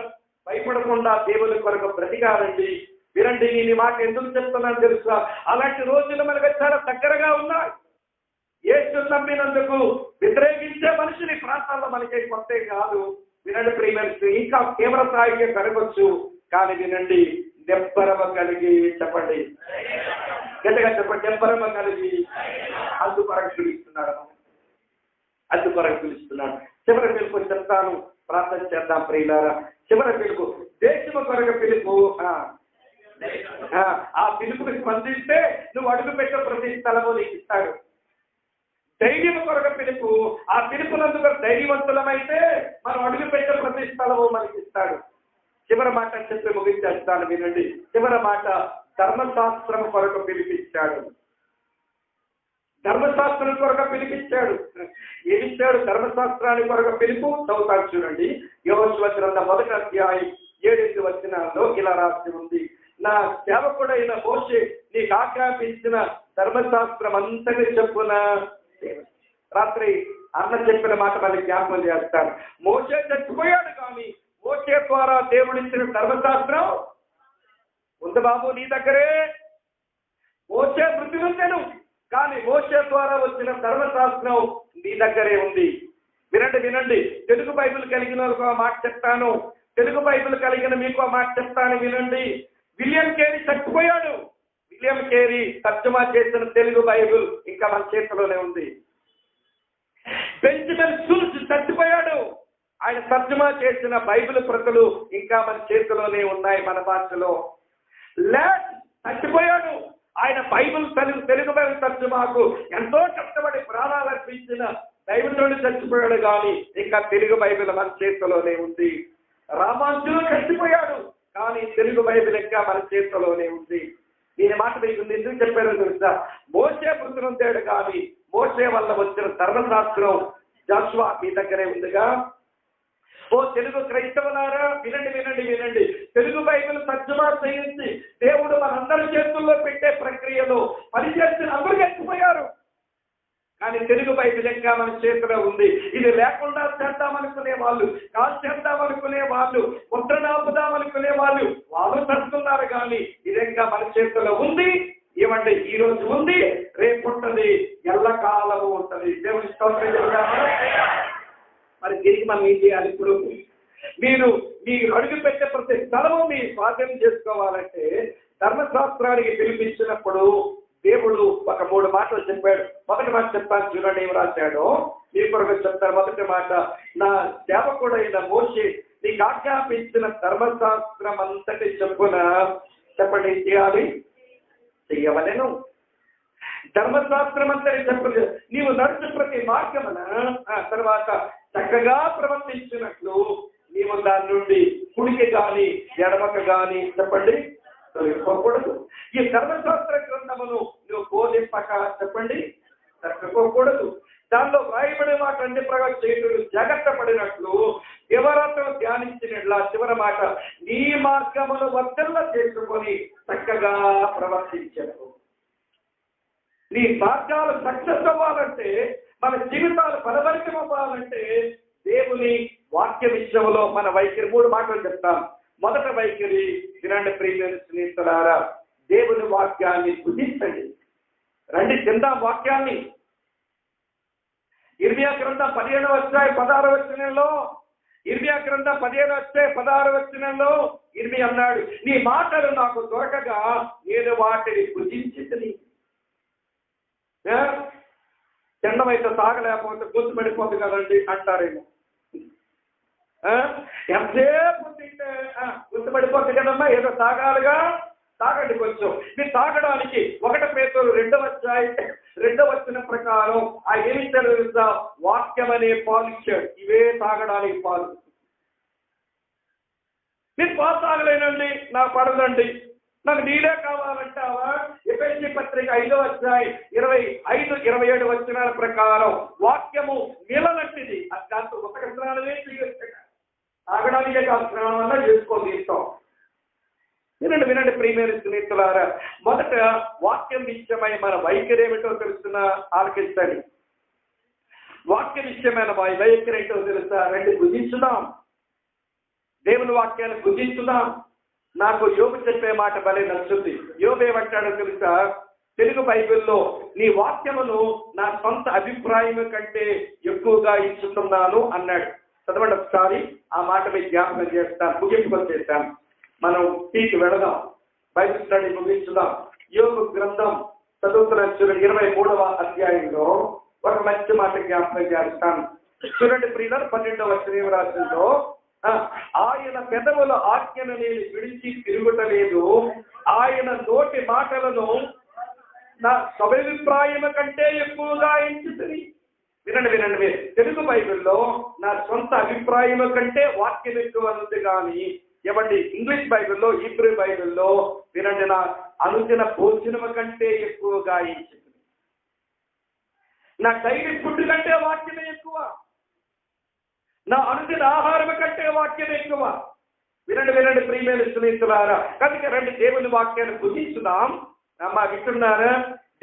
భయపడకుండా దేవుని కొరకు బ్రతికారండి. వినండి, నేను మాట ఎందుకు చెప్తున్నాను తెలుసా? అలాంటి రోజులు మనకు చాలా దగ్గరగా ఉన్నాయి. యేసు నమ్మినందుకు వ్యతిరేకించే మనిషిని ప్రాంతాల్లో మనకి కొత్త కాదు. వినండి ప్రియమైన, ఇంకా తీవ్ర స్థాయిగా పెరగొచ్చు. కానీ వినండి, దెబ్బరమ కలిగి చెప్పండి, గట్టిగా చెప్పండి, దెబ్బరమ కలిగి అందుకొరకు పిలుస్తున్నాడు, అందుకొరకు పిలుస్తున్నాడు. చివరి పిలుపు చెప్తాను, ప్రార్థన చేద్దాం ప్రియులారా. చివరి పిలుపు దేశము కొరకు పిలుపు. ఆ పిలుపుకి స్పందిస్తే నువ్వు అడుగు పెట్టే ప్రతి స్థలము నీకు ఇస్తాడు. ధైర్యం కొరకు పిలుపు, ఆ పిలుపునందుకు ధైర్యవంతులమైతే మనం అడుగు పెట్టే ప్రతి స్థలము మనకి ఇస్తాడు. చివరి మాట చెప్పి ముగించేస్తాను, వినండి. చివరి మాట, ధర్మశాస్త్రం కొరకు పిలిపించాడు. ధర్మశాస్త్రం కొరకు పిలిపించాడు. ఏమిచ్చాడు? ధర్మశాస్త్రానికి కొరకు పిలుపు. చదువుతాడు చూడండి, యెహోషువ గ్రంథం 1వ అధ్యాయం 7-8 వచనాల్లో ఇలా రాసి ఉంది, నా సేవకుడైన మోషే నీకు ఆజ్ఞాపించిన ధర్మశాస్త్రం అంతని చెప్పున. రాత్రి అన్న చెప్పిన మాట మళ్ళీ జ్ఞాపకం చేస్తాను. మోషే చచ్చిపోయాడు, కానీ మోషే ద్వారా దేవుడిచ్చిన ధర్మశాస్త్రం ఉంది బాబు నీ దగ్గరే. మోషే మృతి ఉందెను, కానీ మోషే ద్వారా వచ్చిన ధర్మశాస్త్రం నీ దగ్గరే ఉంది. వినండి, తెలుగు బైబిల్ కలిగిన వాళ్ళకు ఆ మాట చెప్తాను, తెలుగు బైబిల్ కలిగిన మీకు ఆ మాట చెప్తాను, వినండి. విలియం కేరీ చచ్చిపోయాడు. విలియం కేరీ తర్జుమా చేసిన తెలుగు బైబిల్ ఇంకా మన చేతిలోనే ఉంది. బెంజమిన్ షుల్జ్ చచ్చిపోయాడు. ఆయన తర్జుమా చేసిన బైబిల్ ప్రతులు ఇంకా మన చేతిలోనే ఉన్నాయి మన భాషలో. లాడ్ చచ్చిపోయాడు. ఆయన బైబిల్ తెలుగు బైబిల్ తర్జుమాకు ఎంతో కష్టపడి ప్రాణాలు అర్పించిన దైవజనుడు చచ్చిపోయాడు, కానీ ఇంకా తెలుగు బైబిల్ మన చేతిలోనే ఉంది. రామానుజుడు చచ్చిపోయాడు, కానీ తెలుగు బైబిల్ ఇంకా మన చేతిలోనే ఉంది. దీని మాట మీకు ఎందుకు చెప్పారో తెలుసా? మోషే మృతి నొందాడు, కానీ మోషే వల్ల వచ్చిన ధర్మశాస్త్రం జాషువా మీ దగ్గరే ఉందిగా. ఓ తెలుగు క్రైస్తవులారా, వినండి. తెలుగు బైబిల్ తర్జుమా చేయించి దేవుడు మనందరి చేతుల్లో పెట్టే ప్రక్రియలో పనిచేసిన అందరూ చచ్చిపోయారు, కానీ తెలుగు బైబిల్ ఇంకా మన చేతిలో ఉంది. ఇది లేకుండా చేద్దామనుకునే వాళ్ళు, కాల్ చేద్దామనుకునే వాళ్ళు, ముద్రణ ఆపుదామనుకునే వాళ్ళు చదువుతున్నారు, కానీ ఇది ఇంకా మన చేతిలో ఉంది. ఏమంటే ఈ రోజు ఉంది, రేపు ఉంటుంది, ఎల్లకాలము ఉంటుంది. దేవుని స్తోత్రం చెప్తామా? మరి దీనికి మనం ఏం చేయాలి? ఇప్పుడు మీరు అడుగు పెట్టే ప్రతి స్థలము మీరు స్వాధీనం చేసుకోవాలంటే ధర్మశాస్త్రానికి పిలిపించినప్పుడు దేవుడు ఒక 3 మాటలు చెప్పాడు. మొదటి మాట చెప్పాను చూడండి, ఏం రాశాడో మీ కొరకు చెప్తాను. మొదటి మాట, నా సేవకుడైన మోషే నీకు ఆజ్ఞాపించిన ధర్మశాస్త్రం అంతటి చెప్పున చెప్పండి చేయాలి, చెయ్యవలెను. ధర్మశాస్త్రం అంతటి చెప్పు, నీవు నడుచు ప్రతి మార్గమున తర్వాత చక్కగా ప్రవర్తించినట్లు నీవు దాని నుండి కుడికి కానీ ఎడమక కానీ చెప్పండి తొలగిపోకూడదు. ఈ ధర్మశాస్త్ర గ్రంథమును నువ్వు బోధింపక చెప్పండి తప్పుకోకూడదు. దానిలో వ్రాయబడే మాట అన్ని ప్రకారం చేయుటకు జాగ్రత్త పడినట్లు దివరాత్రం ధ్యానించినట్లా చివరి మాట, నీ మార్గమును వర్ధల్ల చేసుకొని చక్కగా ప్రవర్తించను. నీ మార్గాలు సక్సెస్ అవ్వాలంటే, మన జీవితాలు ఫలభరితం అవ్వాలంటే దేవుని వాక్య విషయంలో మన వైఖరి 3 మాటలు చెప్తాం. మొదట వైఖరి వినండి ప్రియమైన స్నేహితులారా, దేవుని వాక్యాన్ని భుజించండి. రండి తిందాం వాక్యాన్ని. ఇర్మియా గ్రంథం 17వ అధ్యాయం 16వ వచనంలో, ఇర్మియా గ్రంథం 17వ అధ్యాయం 16వ వచనంలో ఇర్మియా అన్నాడు, నీ మాటలు నాకు దొరకగా నేను వాటిని భుజించితిని. తిండమైతే తాగలేకపోతే గుర్తుపడిపోతుంది కదండి అంటారేమో. ఎంతసేపు తింటే గుర్తుపడిపోతుంది కదమ్మా, ఏదో తాగాలిగా, తాగండి కొంచెం. మీరు తాగడానికి 1 పేతురు 2వ అధ్యాయం 2వ వచనం ప్రకారం ఆ ఏమి తెలుసా, వాక్యం అనే పాలు ఇచ్చాడు. ఇవే తాగడానికి పాలు. మీరు పాలు తాగలేనండి, నాకు పడదండి, నాకు నీళ్ళే కావాలంటావా? ఎఫెసీ పత్రిక 5వ అధ్యాయం 25-27 వచనాల ప్రకారం వాక్యము నీళ్ళలాంటిది. అది దాంతో ఒక స్నానమే చేయొచ్చు, తాగడానికే కాదు, స్నానం వల్ల చేసుకోవాలి. ఇస్తాం. వినండి ప్రియమైన స్నేహితులారా, మొదట వాక్యం విషయమై మన వైఖరి ఏమిటో తెలుస్తున్న ఆలకించండి. వాక్య విషయమైన వైఖరి ఏంటో తెలుసా? రండి భుజించుదాం, దేవుని వాక్యాన్ని భుజించుదాం. నాకు యోబు చెప్పే మాట భలే నచ్చుతుంది. యోబు ఏమంటాడో తెలుసా? తెలుగు బైబిల్లో నీ వాక్యమును నా సొంత అభిప్రాయం కంటే ఎక్కువగా ఇచ్చుతున్నాను అన్నాడు. చదవండి ఒకసారి, ఆ మాట మీద జ్ఞాపకం చేస్తాను, ముగింపుకొని చేస్తాను. మనం టీకి వెళదాం, బైబిల్ స్టడీ ముగించుదాం. యోబు గ్రంథం చదువుతున్న చూడండి 23వ అధ్యాయంలో ఒక మంచి మాట జ్ఞాపకం చేస్తాను. చూడండి ప్రియులారా, 12వ వచనం రాసిందో, ఆయన పెదవుల ఆజ్ఞను నేను విడిచి తిరుగుటలేదు, ఆయన నోటి మాటలను నా స్వాభిప్రాయం కంటే ఎక్కువగా ఎంచుతుంది. వినండి తెలుగు బైబిల్లో నా సొంత అభిప్రాయం కంటే వాక్యం ఎక్కువ ఉంది కానీ, ఏమండి ఇంగ్లీష్ బైబిల్లో, హీబ్రూ బైబిల్లో వినండి, నా అనుదిన భోజనం కంటే ఎక్కువగా ఎంచుతుంది. నా డైలీ ఫుడ్ కంటే వాక్యమే ఎక్కువ, నా అనుదిన ఆహారం కంటే వాక్యం ఎక్కువ. వినండి ప్రియమైన స్నేహితులారా, కనుక రండి దేవుని వాక్యాన్ని భుజించుదాం. అమ్మా వింటున్నారా?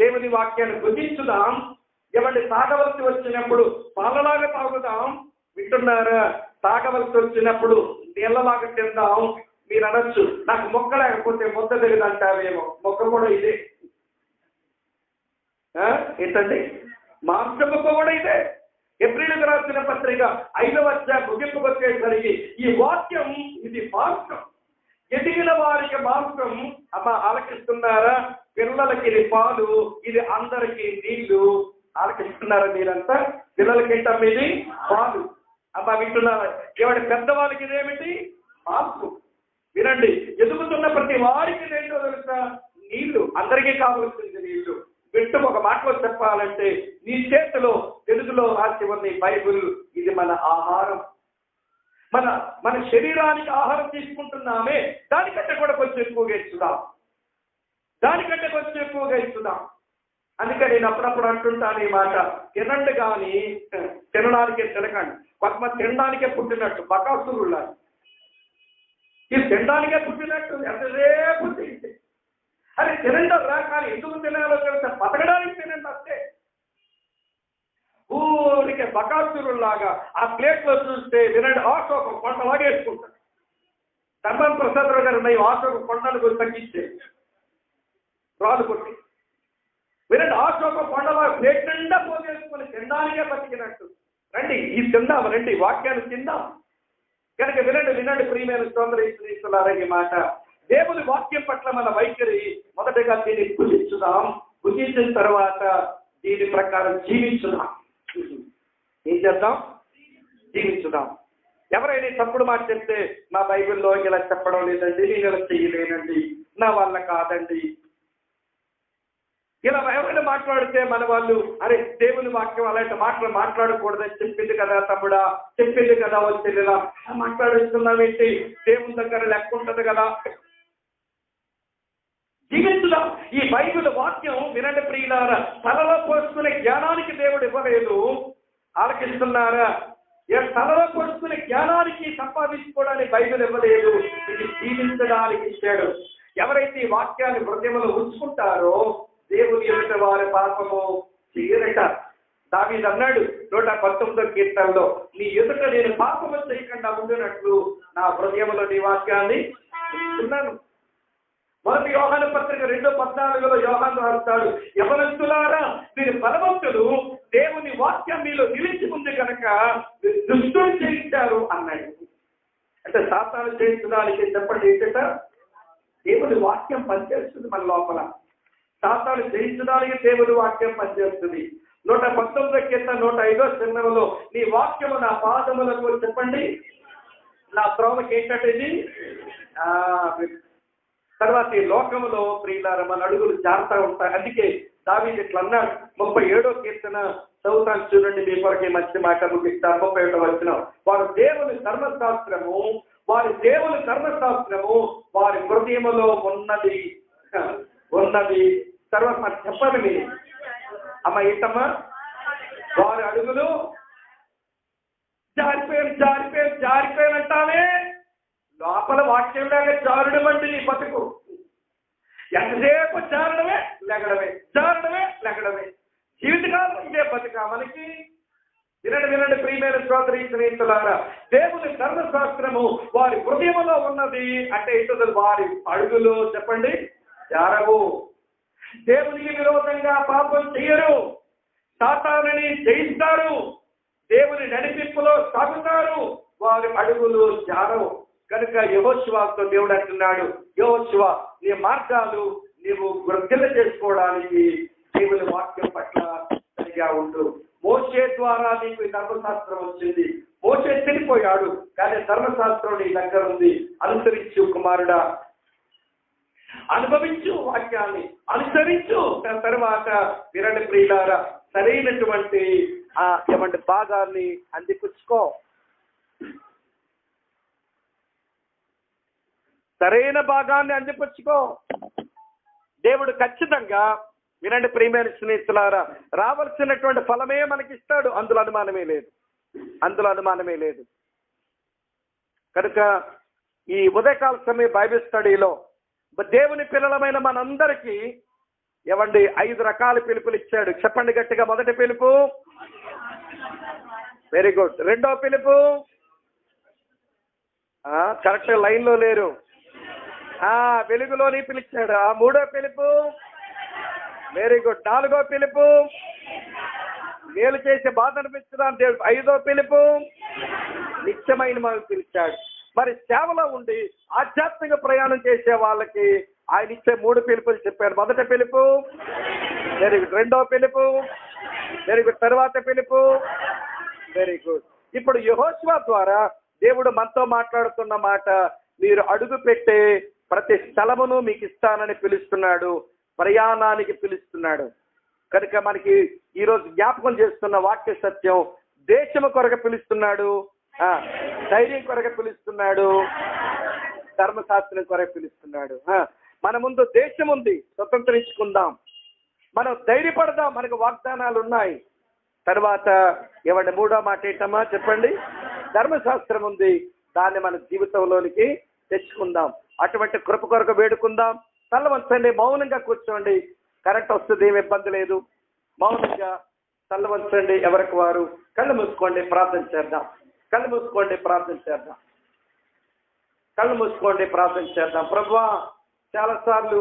దేవుని వాక్యాన్ని భుజించుదాం. ఏమండి తాగవలసి వచ్చినప్పుడు పాలలాగా తాగుదాం. వింటున్నారా? తాగవలసి వచ్చినప్పుడు నీళ్ళలాగా తిందాం. మీరు అనొచ్చు, నాకు మొక్క లేకపోతే ముద్ద తెలియదు అంటారేమో. మొక్క కూడా ఇదే ఏంటండి, మాంస మొక్క కూడా ఇదే. ఏప్రిల్కి రాసిన పత్రిక 5వ అధ్యాయం ముగింపుకు వచ్చేసరికి ఈ వాక్యం ఇది మాంసం, ఎదిగిన వారికి మాంసం. అమ్మ ఆలకిస్తున్నారా? పిల్లలకి ఇది పాలు, ఇది అందరికీ నీళ్లు. ఆలకిస్తున్నారా మీరంతా? పిల్లలకి ఏంటమ్మా ఇది పాలు. అమ్మ వింటున్నారా? ఏమంటే పెద్దవాళ్ళకి ఇదేమిటి? మాంసం. వినండి, ఎదుగుతున్న ప్రతి వారికి ఏంటో తెలుసా? నీళ్లు. అందరికీ కావాల్సింది నీళ్లు. వింటూ ఒక మాటలో చెప్పాలంటే, నీ చేతిలో తెలుగులో రాసి ఉన్న ఈ బైబిల్ ఇది మన ఆహారం. మన శరీరానికి ఆహారం తీసుకుంటున్నామే, దానికంటే కూడా కొంచెం ఎక్కువగా ఇస్తున్నాం, అందుకే నేను అప్పుడప్పుడు అంటుంటాను ఈ మాట, తినండి కానీ తినడానికే తినకండి. కొంతమంది తినడానికే పుట్టినట్టు బకాసురులు, ఇది తినడానికే పుట్టినట్టు ఎంతసేపు తింటే అది తినండి కానీ ఎందుకు తినాలో తెలిస్తే బతకడానికి తినండి అంతే. ఊరికే బకాసురులాగా ఆ ప్లేట్లో చూస్తే వినండి ఆశోకం కొండలాగా వేసుకుంటారు. ధర్మం ప్రసాద్ గారు మేము ఆశోకం కొండలు గురించి తగ్గించే రాళ్ళు కొట్టి వినండి ఆశోకం కొండలాగా ప్లేట్ నిండా పోగేసుకొని తినడానికే బతికినట్టు. రండి ఈ తిందాం, రండి వాక్యాన్ని తిందాం. కనుక వినండి ప్రియమైన సోదరీశ్వరులారా, ఈ మాట దేవుని వాక్యం పట్ల మన వైఖరి మొదటగా దీన్ని భుజించుదాం. భుజించిన తర్వాత దీని ప్రకారం జీవించుదాం. ఏం చేద్దాం? జీవించుదాం. ఎవరైనా తప్పుడు మాట చెప్తే నా బైబిల్లో ఇలా చెప్పడం లేదండి, నేను ఇలా చెయ్యలేనండి, నా వల్ల కాదండి, ఇలా ఎవరైనా మాట్లాడితే మన వాళ్ళు అరే దేవుని వాక్యం అలాంటి మాటలు మాట్లాడకూడదని చెప్పింది కదా తమ్ముడా, చెప్పింది కదా వచ్చేలా మాట్లాడుతున్నావేంటి, దేవుని దగ్గర లెక్క ఉంటుంది కదా. జీవించుదాం. ఈ బైబిల్ వాక్యం వినండి ప్రియులారా, తలలో పోసుకునే జ్ఞానానికి దేవుడు ఇవ్వలేదు. ఆలకిస్తున్నారా? తలలో పోసుకునే జ్ఞానానికి సంపాదించుకోవడానికి బైబిల్ ఇవ్వలేదు, ఇది జీవించడానికి ఇచ్చాడు. ఎవరైతే ఈ వాక్యాన్ని హృదయంలో ఉంచుకుంటారో దేవుని ఎదుట వారి పాపము చేయరట. దావీదు అన్నాడు 119వ కీర్తనలో, నీ ఎదుట నేను పాపము చేయకుండా ఉండినట్లు నా హృదయంలో నీ వాక్యాన్ని ఉంచుతున్నాను. మొదటి యోహాను పత్రిక 2:14 యోహాను రాస్తాడు, యవనస్తులారా మీరు బలవంతులు, దేవుని వాక్యం మీలో నిలిచి ఉంది కనుక మీరు దుష్టులు చేయించారు అన్నాడు. అంటే సాతాను చేయించడానికి చెప్పండి ఏంటంట, దేవుని వాక్యం పనిచేస్తుంది మన లోపల. సాతాను చేయించడానికి దేవుని వాక్యం పనిచేస్తుంది. 119వ కీర్తన 105వ చరణంలో, నీ వాక్యము నా పాదములకు చెప్పండి నా త్రోవకి ఏంటంటే ఇది. తర్వాత ఈ లోకంలో ప్రియులారా మన అడుగులు జారుతూ ఉంటాయి. అందుకే దావీదు ఇట్లా అన్నాడు. 37వ కీర్తన చదువుతాను చూడండి, మీ కొరకే మంచి మాట ముగిస్తారు. 31వ వచనం, వారి దేవుని ధర్మశాస్త్రము వారి హృదయములో ఉన్నది. తర్వాత మరి చెప్పండి మీరు అమ్మ ఏంటమ్మా, వారి అడుగులు జారిపోయారు అంటావే, లోపల వాక్యం లేక జారుడు వంటి నీ బతుకు. ఎంతసేపు జారడమే లెగడమే జీవితకాలం ఇదే బతుక మనకి. వినండి ప్రియమైన సోదరీ స్నేహితులారా, దేవుని ధర్మశాస్త్రము వారి హృదయంలో ఉన్నది అంటే ఏంటో, వారి అడుగులు చెప్పండి జారవు. దేవునికి విరోధంగా పాపం చెయ్యరు, సాతానుని జయిస్తారు, దేవుని నడిపింపులో సాగుతారు, వారి అడుగులు జారవు. కనుక యెహోషువతో దేవుడు అంటున్నాడు, యెహోషువ నీ మార్గాలు నీవు వృద్ధిలు చేసుకోవడానికి దేవుని వాక్యం పట్ల సరిగా ఉండు. మోషే ద్వారా నీకు ఈ ధర్మశాస్త్రం వచ్చింది. మోషే చనిపోయాడు, కానీ ధర్మశాస్త్రం నీ దగ్గర ఉంది. అనుసరించు కుమారుడా, అనుభవించు, వాక్యాన్ని అనుసరించు. తర్వాత వినండి ప్రియులారా, సరైనటువంటి ఏమంటే భాగాన్ని అందిపుచ్చుకో. సరైన భాగాన్ని అందిపుచ్చుకో. దేవుడు ఖచ్చితంగా వినండి ప్రియమైన స్నేహితులారా, రావాల్సినటువంటి ఫలమే మనకిస్తాడు, అందులో అనుమానమే లేదు. కనుక ఈ ఉదయకాల సమయ బైబిల్ స్టడీలో దేవుని పిల్లలమైన మనందరికీ 5 రకాల పిలుపులు ఇచ్చాడు. చెప్పండి గట్టిగా. మొదటి పిలుపు, వెరీ గుడ్. రెండో పిలుపు, కరెక్ట్ లైన్లో లేరు, వెలుగులోని పిలిచాడు. మూడో పిలుపు, వెరీ గుడ్. నాలుగో పిలుపు, మేలు చేసే బాధ అనిపించడానికి దేవుడు. 5వ పిలుపు, నిత్యమైన మనం పిలిచాడు. మరి సేవలో ఉండి ఆధ్యాత్మిక ప్రయాణం చేసే వాళ్ళకి ఆయన ఇచ్చే 3 పిలుపులు చెప్పారు. మొదటి పిలుపు, వెరీ గుడ్. రెండో పిలుపు, వెరీ గుడ్. తర్వాత పిలుపు, వెరీ గుడ్. ఇప్పుడు యెహోషువ ద్వారా దేవుడు మనతో మాట్లాడుతున్న మాట, మీరు అడుగు పెట్టే ప్రతి స్థలమును మీకు ఇస్తానని పిలుస్తున్నాడు, ప్రయాణానికి పిలుస్తున్నాడు. కనుక మనకి ఈరోజు జ్ఞాపకం చేస్తున్న వాక్య సత్యం, దేశము కొరకు పిలుస్తున్నాడు, ధైర్యం కొరకు పిలుస్తున్నాడు, ధర్మశాస్త్రం కొరకు పిలుస్తున్నాడు. మన ముందు దేశం ఉంది, స్వతంత్రించుకుందాం, మనం ధైర్యపడదాం, మనకు వాగ్దానాలు ఉన్నాయి. తర్వాత మూడో మాట ఏంటమ్మా చెప్పండి, ధర్మశాస్త్రం ఉంది, దాన్ని మన జీవితంలోనికి తెచ్చుకుందాం. అటువంటి కృప కొరకు వేడుకుందాం. తల వంచండి, మౌనంగా కూర్చోండి. కరెంట్ వస్తుంది, ఏమి ఇబ్బంది లేదు. మౌనంగా తల వంచండి, ఎవరికి వారు కళ్ళు మూసుకోండి, ప్రార్థన చేద్దాం. కళ్ళు మూసుకోండి, ప్రార్థన చేద్దాం. ప్రభువా, చాలాసార్లు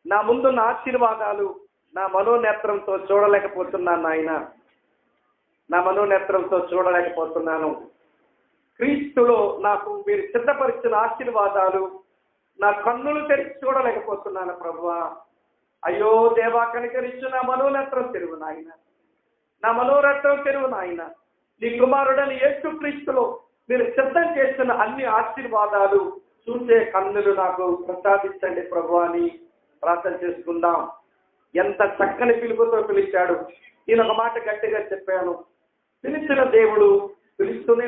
నా ముందున్న ఆశీర్వాదాలు నా మనోనేత్రంతో చూడలేకపోతున్నాను నాయన, క్రీస్తులో నాకు మీరు సిద్ధపరిచిన ఆశీర్వాదాలు నా కన్నులు తెరిచి చూడలేకపోతున్నాను ప్రభువా. అయ్యో దేవా, కనికరించు, నా మనోనేత్రం తెరువు నాయన, నీ కుమారుడని యేసు క్రీస్తులో మీరు సిద్ధం చేస్తున్న అన్ని ఆశీర్వాదాలు చూసే కన్నులు నాకు ప్రసాదించండి ప్రభువా అని ప్రార్థన చేసుకుందాం. ఎంత చక్కని పిలుపుతో పిలిచాడు. నేను ఒక మాట గట్టిగా చెప్పాను, పిలిచిన దేవుడు పిలుస్తూనే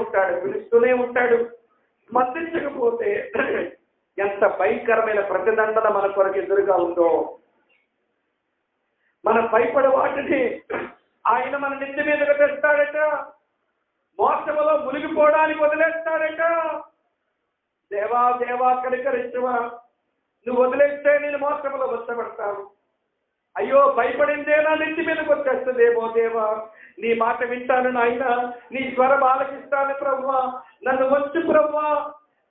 ఉంటాడు. స్పందించకపోతే ఎంత భయంకరమైన ప్రతిదండన మన కొరకు ఎదురుగా ఉందో. మనం భయపడే వాటిని ఆయన మన నెత్తి మీదగా తెస్తాడట, మోసములో మునిగిపోవడానికి వదిలేస్తాడట. దేవా కనికరించవా, నువ్వు వదిలేస్తే నేను మోసములో వచ్చబడతాను, అయ్యో భయపడిందే నా నెత్తి మీదకి వచ్చేస్తుందేమో దేవా, నీ మాట వింటాను నాయన, నీ స్వరం ఆలకిస్తాను ప్రభువా, నన్ను వచ్చు ప్రభువా,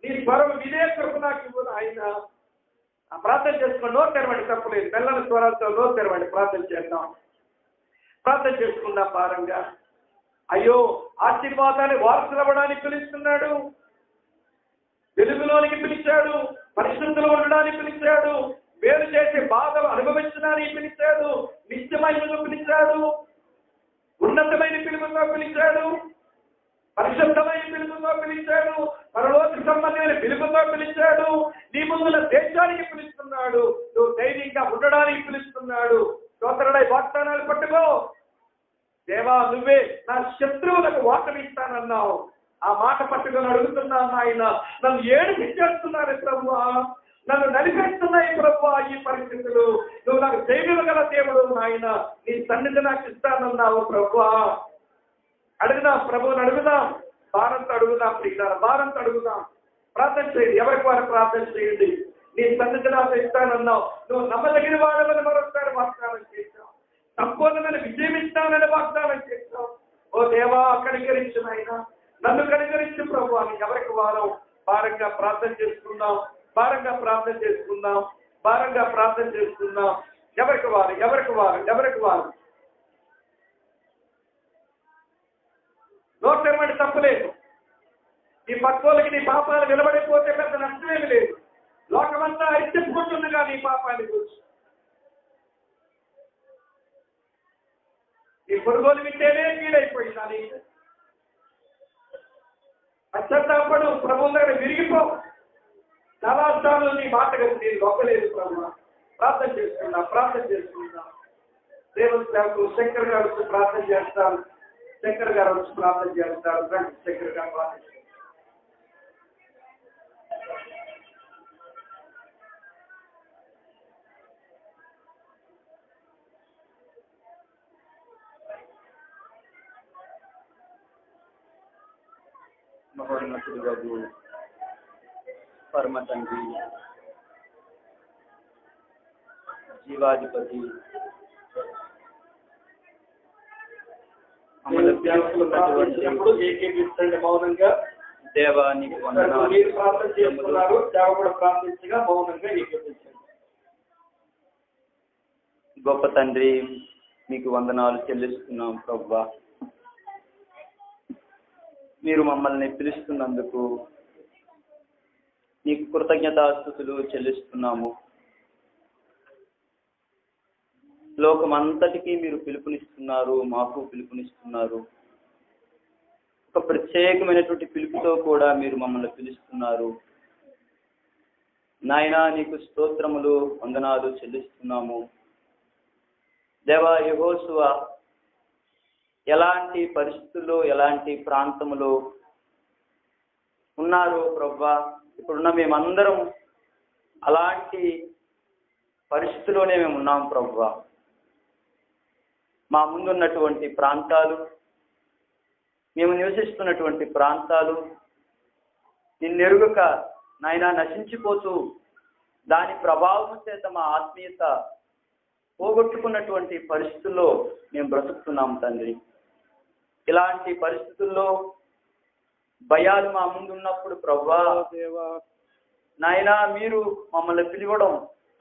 నీ స్వరం వినే కృప నాకు ఇవ్వు నాయన. ప్రార్థన చేసుకుని నోరు తెరవండి, తప్పలేదు. మెల్లని స్వరాలతో నోరు తెరవండి, ప్రార్థన చేద్దాం. ప్రార్థన చేసుకుందాం భారంగా. అయ్యో ఆశీర్వాదాన్ని వారసులవ్వడానికి పిలుస్తున్నాడు, వెలుగులోనికి పిలిచాడు, పరిశుద్ధులు ఉండడానికి పిలిచాడు, వేరు చేసే బాధలు అనుభవించడానికి పిలిచాడు, నిత్యమైన పిలిచాడు, ఉన్నతమైన పిలుపుతో పిలిచాడు, పరిశుద్ధమైన పిలుపుతో పిలిచాడు, పరలోక సంబంధమైన పిలుపుతో పిలిచాడు, నీ ముందుల దేశానికి పిలుస్తున్నాడు, నువ్వు ధైర్యంగా ఉండడానికి పిలుస్తున్నాడు. స్తోత్రుడై వాగ్దానాలు పట్టుకో. దేవా నువ్వే నా శత్రువులకు వాటమి ఇస్తానన్నావు, ఆ మాట పట్టుకొని అడుగుతున్నాను ఆయన. నన్ను ఏడిపించేస్తున్నారు ప్రభువా, నన్ను నలిపేస్తున్నాయి ప్రభువా ఈ పరిస్థితులు. నువ్వు నాకు ధైర్యం గల దేవుడు నాయన, నీ సన్నిధి నాకు ఇస్తానన్నావు ప్రభువా. అడుగుదాం, ప్రభువుని అడుగుదాం, భారంతో అడుగుదాం, ప్రియులారా భారంతో అడుగుదాం. ప్రార్థన చేయండి, ఎవరికి వారు ప్రార్థన చేయండి. నీ సన్నిధి నాకు ఇస్తానన్నావు, నువ్వు నమ్మదగిన వాడమని మరొకసారి వాగ్దానం చేశావు, సంపూర్ణమైన విజయం ఇస్తానని వాగ్దానం చేశావు. ఓ దేవా కనికరించు నాయన, నన్ను కనికరించు ప్రభువా. ఎవరికి వారం భారంగా ప్రార్థన చేసుకుందాం, భారంగా ప్రార్థన చేసుకుందాం, భారంగా ప్రార్థన చేసుకుందాం. ఎవరికి వారు ఎవరికి వారు ఎవరికి వారు నోట్ తెరవండి, తప్పలేదు. నీ పక్కోళ్ళకి నీ పాపాలు నిలబడిపోతే పెద్ద నష్టమేమి లేదు. లోకమంతా ఐక్యపుకుంటుందిగా నీ పాపాన్ని గురించి. నీ పొరుగులు వింటేనే కీడైపోయిందా నీకు? పశ్చాత్తాపడు, ప్రభువుల దగ్గర విరిగిపో. చాలా సార్లు నీ మాట కలిసి నేను గొప్పలేదు ప్రభు. ప్రార్థన చేసుకుందాం, ప్రార్థన చేసుకుందాం. దేవుని సేవకులు శంకర్ గారు వచ్చి ప్రార్థన చేస్తారు, శంకర్ గారు వచ్చి ప్రార్థన చేస్తారు. శంకర్ గారు ప్రార్థన చేస్తారు. మహోన్నతుడు గారు పరమ తండ్రి, జీవాధిపతి, మౌనంగా దేవా నీకు వందనాలు. మీరు ప్రార్థన చేస్తున్నారు, దేవ కూడా ప్రార్థించగా మౌనంగా ఏకీపించండి. గొప్ప తండ్రి మీకు వందనాలు చెల్లిస్తున్నాం ప్రభువా. మీరు మమ్మల్ని పిలుస్తున్నందుకు నీకు కృతజ్ఞతాస్తుతులు చెల్లిస్తున్నాము. లోకమంతటికీ మీరు పిలుపునిస్తున్నారు, మాకు పిలుపునిస్తున్నారు. ఒక ప్రత్యేకమైనటువంటి పిలుపుతో కూడా మీరు మమ్మల్ని పిలుస్తున్నారు. నాయనా నీకు స్తోత్రములు వందనాలు చెల్లిస్తున్నాము. దేవా యెహోషువ ఎలాంటి పరిస్థితుల్లో ఎలాంటి ప్రాంతంలో ఉన్నారు ప్రభువా, ఇప్పుడున్న మేమందరం అలాంటి పరిస్థితిలోనే మేము ఉన్నాం ప్రభువా. మా ముందున్నటువంటి ప్రాంతాలు, మేము నివసిస్తున్నటువంటి ప్రాంతాలు నిన్నెరుగక నాయనా నశించిపోతూ దాని ప్రభావం చేత మా ఆత్మీయత పోగొట్టుకున్నటువంటి పరిస్థితుల్లో మేము బ్రతుకుతున్నాం తండ్రి. ఇలాంటి పరిస్థితుల్లో భయాలు మా ముందు ఉన్నప్పుడు ప్రభువా నాయనా మీరు మమ్మల్ని పిలవడం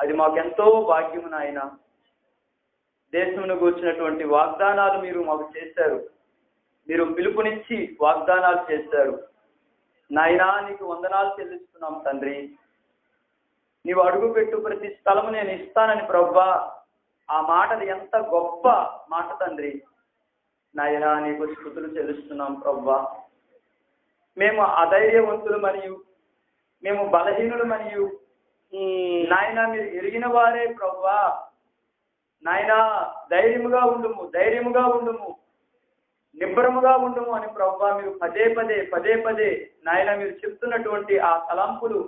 అది మాకెంతో భాగ్యము నాయన. దేశమును గూర్చినటువంటి వాగ్దానాలు మీరు మాకు చేశారు, మీరు పిలుపునిచ్చి వాగ్దానాలు చేశారు నాయనా. నీకు వందనాలు చెల్లిస్తున్నాం తండ్రి. నీవు అడుగుపెట్టు ప్రతి స్థలము నేను ఇస్తానని ప్రభువా, ఆ మాటది ఎంత గొప్ప మాట తండ్రి. నాయనా నీకు స్తుతులు చెల్లిస్తున్నాం ప్రభువా. మేము అధైర్యవంతులు మరియు మేము బలహీనులు మరియు నాయనా మీరు ఎరిగిన వారే ప్రభువా. నాయనా ధైర్యముగా ఉండుము, ధైర్యముగా ఉండుము, నిబ్బరముగా ఉండుము అని ప్రభువా మీరు పదే పదే నాయనా మీరు చెప్తున్నటువంటి ఆ తలంపులు,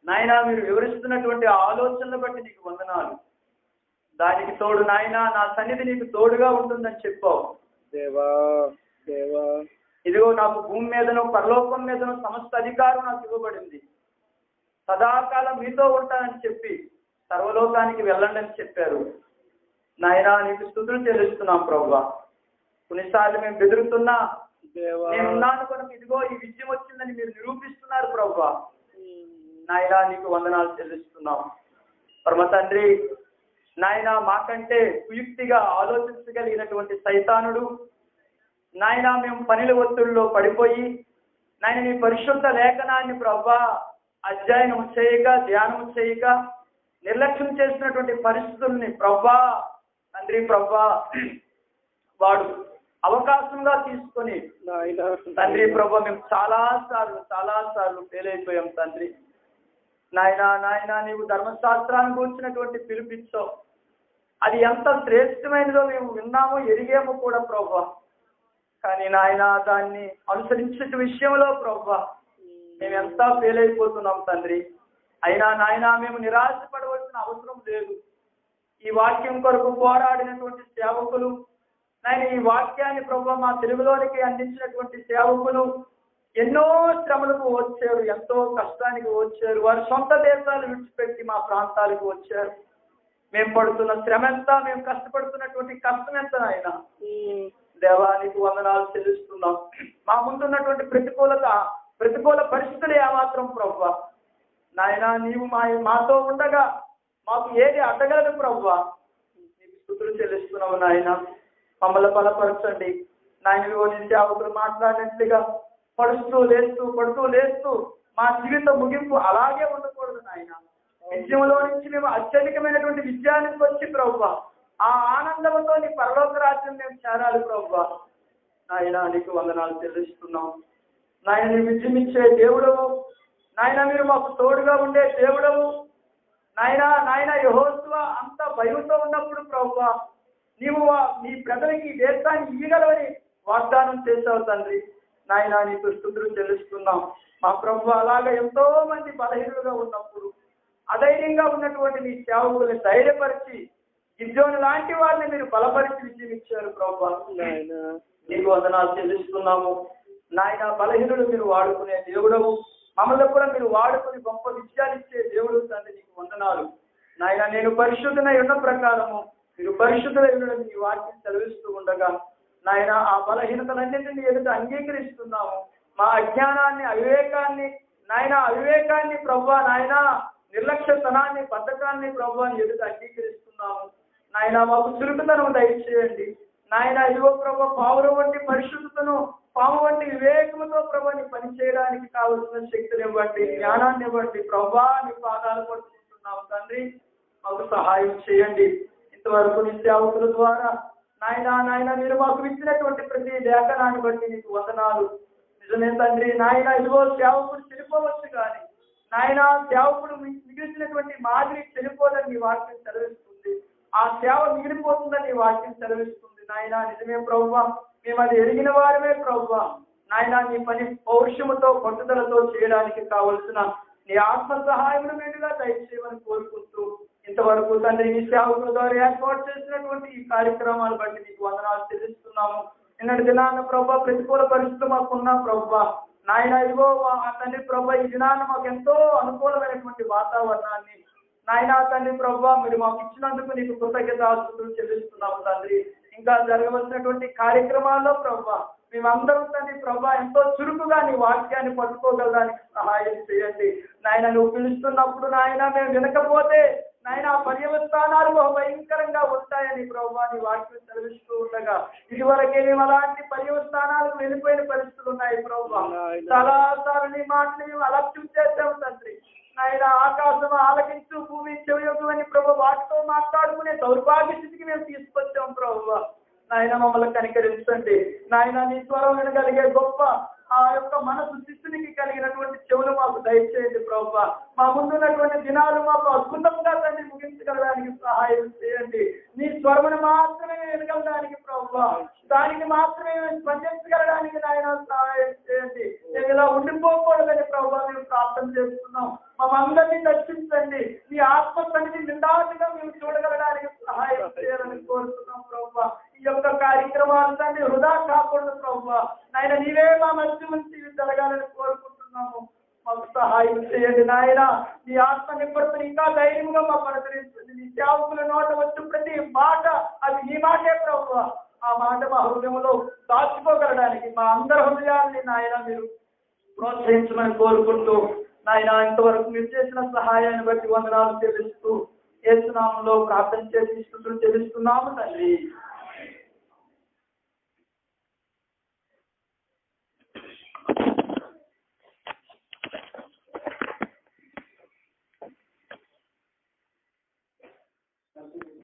నాయనా మీరు వివరిస్తున్నటువంటి ఆలోచనలు బట్టి నీకు వందనాలు. దానికి తోడు నాయనా నా సన్నిధి నీకు తోడుగా ఉంటుందని చెప్పావు దేవా. దేవా ఇదిగో నాకు భూమి మీదనో పరలోకం మీదనో సమస్త అధికారం నాకు ఇవ్వబడింది. సదాకాలం మీతో ఉంటానని చెప్పి సర్వలోకానికి వెళ్ళండి అని చెప్పారు. నాయనా నీకు స్తుతులు చెల్లిస్తున్నాం ప్రభువా. కొన్నిసార్లు మేము బెదురుతున్నా నేనున్నాను కనుక ఇదిగో ఈ విజయం వచ్చిందని మీరు నిరూపిస్తున్నారు ప్రభువా. నాయనా నీకు వందనాలు చెల్లిస్తున్నాం. పరమ తండ్రి నాయనా మాకంటే కుయుక్తిగా ఆలోచించగలిగినటువంటి సైతానుడు నాయనా మేము పనుల ఒత్తిడిలో పడిపోయి నాయన నీ పరిశుద్ధ లేఖనాన్ని ప్రభువా అధ్యయనం చేయక ధ్యానం చేయక నిర్లక్ష్యం చేసినటువంటి పరిస్థితుల్ని ప్రభువా తండ్రి ప్రభువా వాడు అవకాశంగా తీసుకొని తండ్రి ప్రభువా మేము చాలా సార్లు ఫెయిల్ అయిపోయాం తండ్రి. నాయనా నీవు ధర్మశాస్త్రాన్ని కూర్చున్నటువంటి పిలిపించావు. అది ఎంత శ్రేష్టమైనదో మేము విన్నామో ఎరిగేమో కూడా ప్రభువా. కానీ నాయన దాన్ని అనుసరించే విషయంలో ప్రభువా మేము ఎంత ఫెయిల్ అయిపోతున్నాం తండ్రి. అయినా నాయన మేము నిరాశపడవలసిన అవసరం లేదు. ఈ వాక్యం కొరకు పోరాడినటువంటి సేవకులు నాయన ఈ వాక్యాన్ని ప్రభువా మా తెలుగులోనికి అందించినటువంటి సేవకులు ఎన్నో శ్రమలకు వచ్చారు, ఎంతో కష్టానికి వచ్చారు. వారి సొంత దేశాలు విడిచిపెట్టి మా ప్రాంతాలకు వచ్చారు. మేము పడుతున్న శ్రమ ఎంత, మేము కష్టపడుతున్నటువంటి కష్టం ఎంత నాయన. దేవానికి వందనాలు చెల్లిస్తున్నాం. మా ముందున్నటువంటి ప్రతికూల పరిస్థితులు ఏమాత్రం ప్రభువా నాయన నీవు మాతో ఉండగా మాకు ఏది అడ్డగలదు ప్రభువా. నీకు స్తుతులు చెల్లిస్తున్నావు నాయన. మమ్మల్ని బలపరచండి నాయన. నీ సేవకులు మాట్లాడినట్లుగా పడుతూ లేస్తూ మా జీవిత ముగింపు అలాగే ఉండకూడదు నాయన. విజయంలో నుంచి మేము అత్యధికమైనటువంటి విజయానికి వచ్చి ప్రభువా ఆ ఆనందంతో నీ పరలోక రాజ్యం మేము చేరాలి ప్రభువా. నాయన నీకు వందనాలు చెల్లిస్తున్నాం. నాయన నీ విజయం ఇచ్చే దేవుడవు నాయన. మీరు మాకు తోడుగా ఉండే దేవుడవు నాయన. యెహోషువ అంత భయంతో ఉన్నప్పుడు ప్రభువా నీవు నీ ప్రజలకి దేశాన్ని ఇయ్యగలవని వాగ్దానం చేశావు తండ్రి. నాయన నీకు స్తుతులు చెల్లిస్తున్నాం. మా ప్రభువా అలాగా ఎంతో మంది బలహీనులుగా ఉన్నప్పుడు అధైర్యంగా ఉన్నటువంటి నీ సేవకుల్ని ధైర్యపరిచి గిద్యోను లాంటి వారిని మీరు బలపరిచి విజయం ఇచ్చారు ప్రభువా. నీకు వందనాలు చెల్లిస్తున్నాము నాయన. బలహీనులు మీరు వాడుకునే దేవుడవు. మమ్మల్ని కూడా మీరు వాడుకుని గొప్ప విజయాలు ఇచ్చే దేవుడు తండ్రి. నీకు వందనాలు నాయన. నేను పరిశుద్ధునై ఉన్న ప్రకారము మీరు పరిశుద్ధులై ఉండడం నీ వాక్యం చదివిస్తూ ఉండగా నాయన ఆ బలహీనతలన్నింటినీ ఎదుట అంగీకరిస్తున్నాము. మా అజ్ఞానాన్ని అవివేకాన్ని ప్రభువా నాయన, నిర్లక్ష్యతనాన్ని బద్ధకాన్ని ప్రభువాన్ని ఎదుట అంగీకరిస్తున్నాము నాయన. మాకు చురుకుతనం దయచేయండి నాయన. ఇదిగో ప్రభు పావురం వంటి పరిశుద్ధతను, పాము వంటి వివేకముతో ప్రభుని పనిచేయడానికి కావలసిన శక్తిని ఇవ్వండి, జ్ఞానాన్ని ఇవ్వండి ప్రభువా. నీ పాదాలు పట్టుకుంటున్నాము తండ్రి. మాకు సహాయం చేయండి. ఇంతవరకు నీ సేవకుల ద్వారా నాయన మీరు మాకు ఇచ్చినటువంటి ప్రతి లేఖనాన్ని బట్టి నీకు వందనాలు. నిజమే తండ్రి నాయన. ఇదిగో సేవకుడు చనిపోవచ్చు కానీ నాయన సేవకుడు మిగిలిచినటువంటి మాదిరి చనిపోదని నీ వాక్యం సెలవిస్తుంది. ఆ సేవ మిగిలిపోతుందని నీ వాక్యం సెలవిస్తుంది నాయన. నిజమే ప్రభువా. మేము అది ఎరిగిన వారమే ప్రభువా నాయన. నీ పని పౌరుషముతో పట్టుదలతో చేయడానికి కావలసిన నీ ఆత్మ సహాయమును మీదుగా దయచేయమని కోరుకుంటూ ఇంతవరకు తండ్రి నీ సేవకుల ద్వారా ఏర్పాటు చేసినటువంటి ఈ కార్యక్రమాలు బట్టి నీకు వందనాలు చెల్లిస్తున్నాము. నిన్నటి దినాన్న ప్రభా ప్రతికూల పరిస్థితులు మాకున్నా ప్రభా నాయన. ఇదిగో తండ్రి ప్రభా ఈ దినాన్న మాకు ఎంతో అనుకూలమైనటువంటి వాతావరణాన్ని నాయన తండ్రి ప్రభా మీరు మాకు ఇచ్చినందుకు నీకు కృతజ్ఞతాస్తుతులు చెల్లిస్తున్నాము తండ్రి. ఇంకా జరగవలసినటువంటి కార్యక్రమాల్లో ప్రభా మేమందరం తండ్రి ప్రభా ఎంతో చురుకుగా నీ వాక్యాన్ని పట్టుకోగలడానికి సహాయం చేయండి నాయన. నువ్వు పిలుస్తున్నప్పుడు నాయన మేము వినకపోతే నాయన ఆ పర్యవస్థానాలు భయంకరంగా ఉంటాయని ప్రభా నీ వాక్యం సెలవిస్తూ ఉండగా ఇదివరకే మేము అలాంటి పర్యవస్థానాలకు వెళ్ళిపోయిన పరిస్థితులు ఉన్నాయి ప్రభా. చాలా సార్లు నీ మాటని మేము అలక్ష్యం చేసాము తండ్రి నాయన. ఆకాశం ఆలకించు, భూమి చెవియొగ్గు అని ప్రభు వాటితో మాట్లాడుకునే దౌర్భాగ్య స్థితికి మేము తీసుకొచ్చాం ప్రభు నాయన. మమ్మల్ని కనికరించండి నాయన. నీ స్వరం వినగలిగే గొప్ప ఆ యొక్క మనసు శిష్యునికి కలిగినటువంటి చెవులు మాకు దయచేయండి ప్రభు. మా ముందున్నటువంటి దినాలు మాకు అద్భుతంగా తండ్రి ముగించగలడానికి సహాయం చేయండి. నీ స్వరమును మాత్రమే వినగలడానికి ప్రభు, దానికి మాత్రమే స్పందించగలడానికి నాయన సహాయం చేయండి. నేను ఇలా ఉండిపోకూడదని ప్రభు మేము ప్రార్థన చేస్తున్నాం. మమ్మల్ని దర్శించండి. నీ ఆత్మ సన్నిధి నిండాటుగా మేము చూడగలడానికి సహాయం చేయాలని కోరుతున్నాం ప్రభు. ఈ యొక్క కార్యక్రమాలు తండ్రి వృధా కాకూడదు ప్రభు నాయన. నీవే మా మధ్య నుంచి జరగాలని కోరుకుంటున్నాము. మాకు సహాయం చేయండి నాయన. నీ ఆత్మ నింపడుతున్న ఇంకా ధైర్యంగా మా పలకరిస్తుంది. నీ సేవకుల నోట వచ్చు ప్రతి మాట అది నీ మాటే ప్రభువా. ఆ మాట మా హృదయంలో దాచుకోగలడానికి మా అందరి హృదయాల్ని నాయన మీరు ప్రోత్సహించమని కోరుకుంటూ నాయన ఇంతవరకు మీరు చేసిన సహాయాన్ని బట్టి వందనాలు చెల్లిస్తూ యేసు నామములో ప్రార్థన చేసి స్తుతులు చెల్లిస్తున్నాము తండ్రి. Thank you.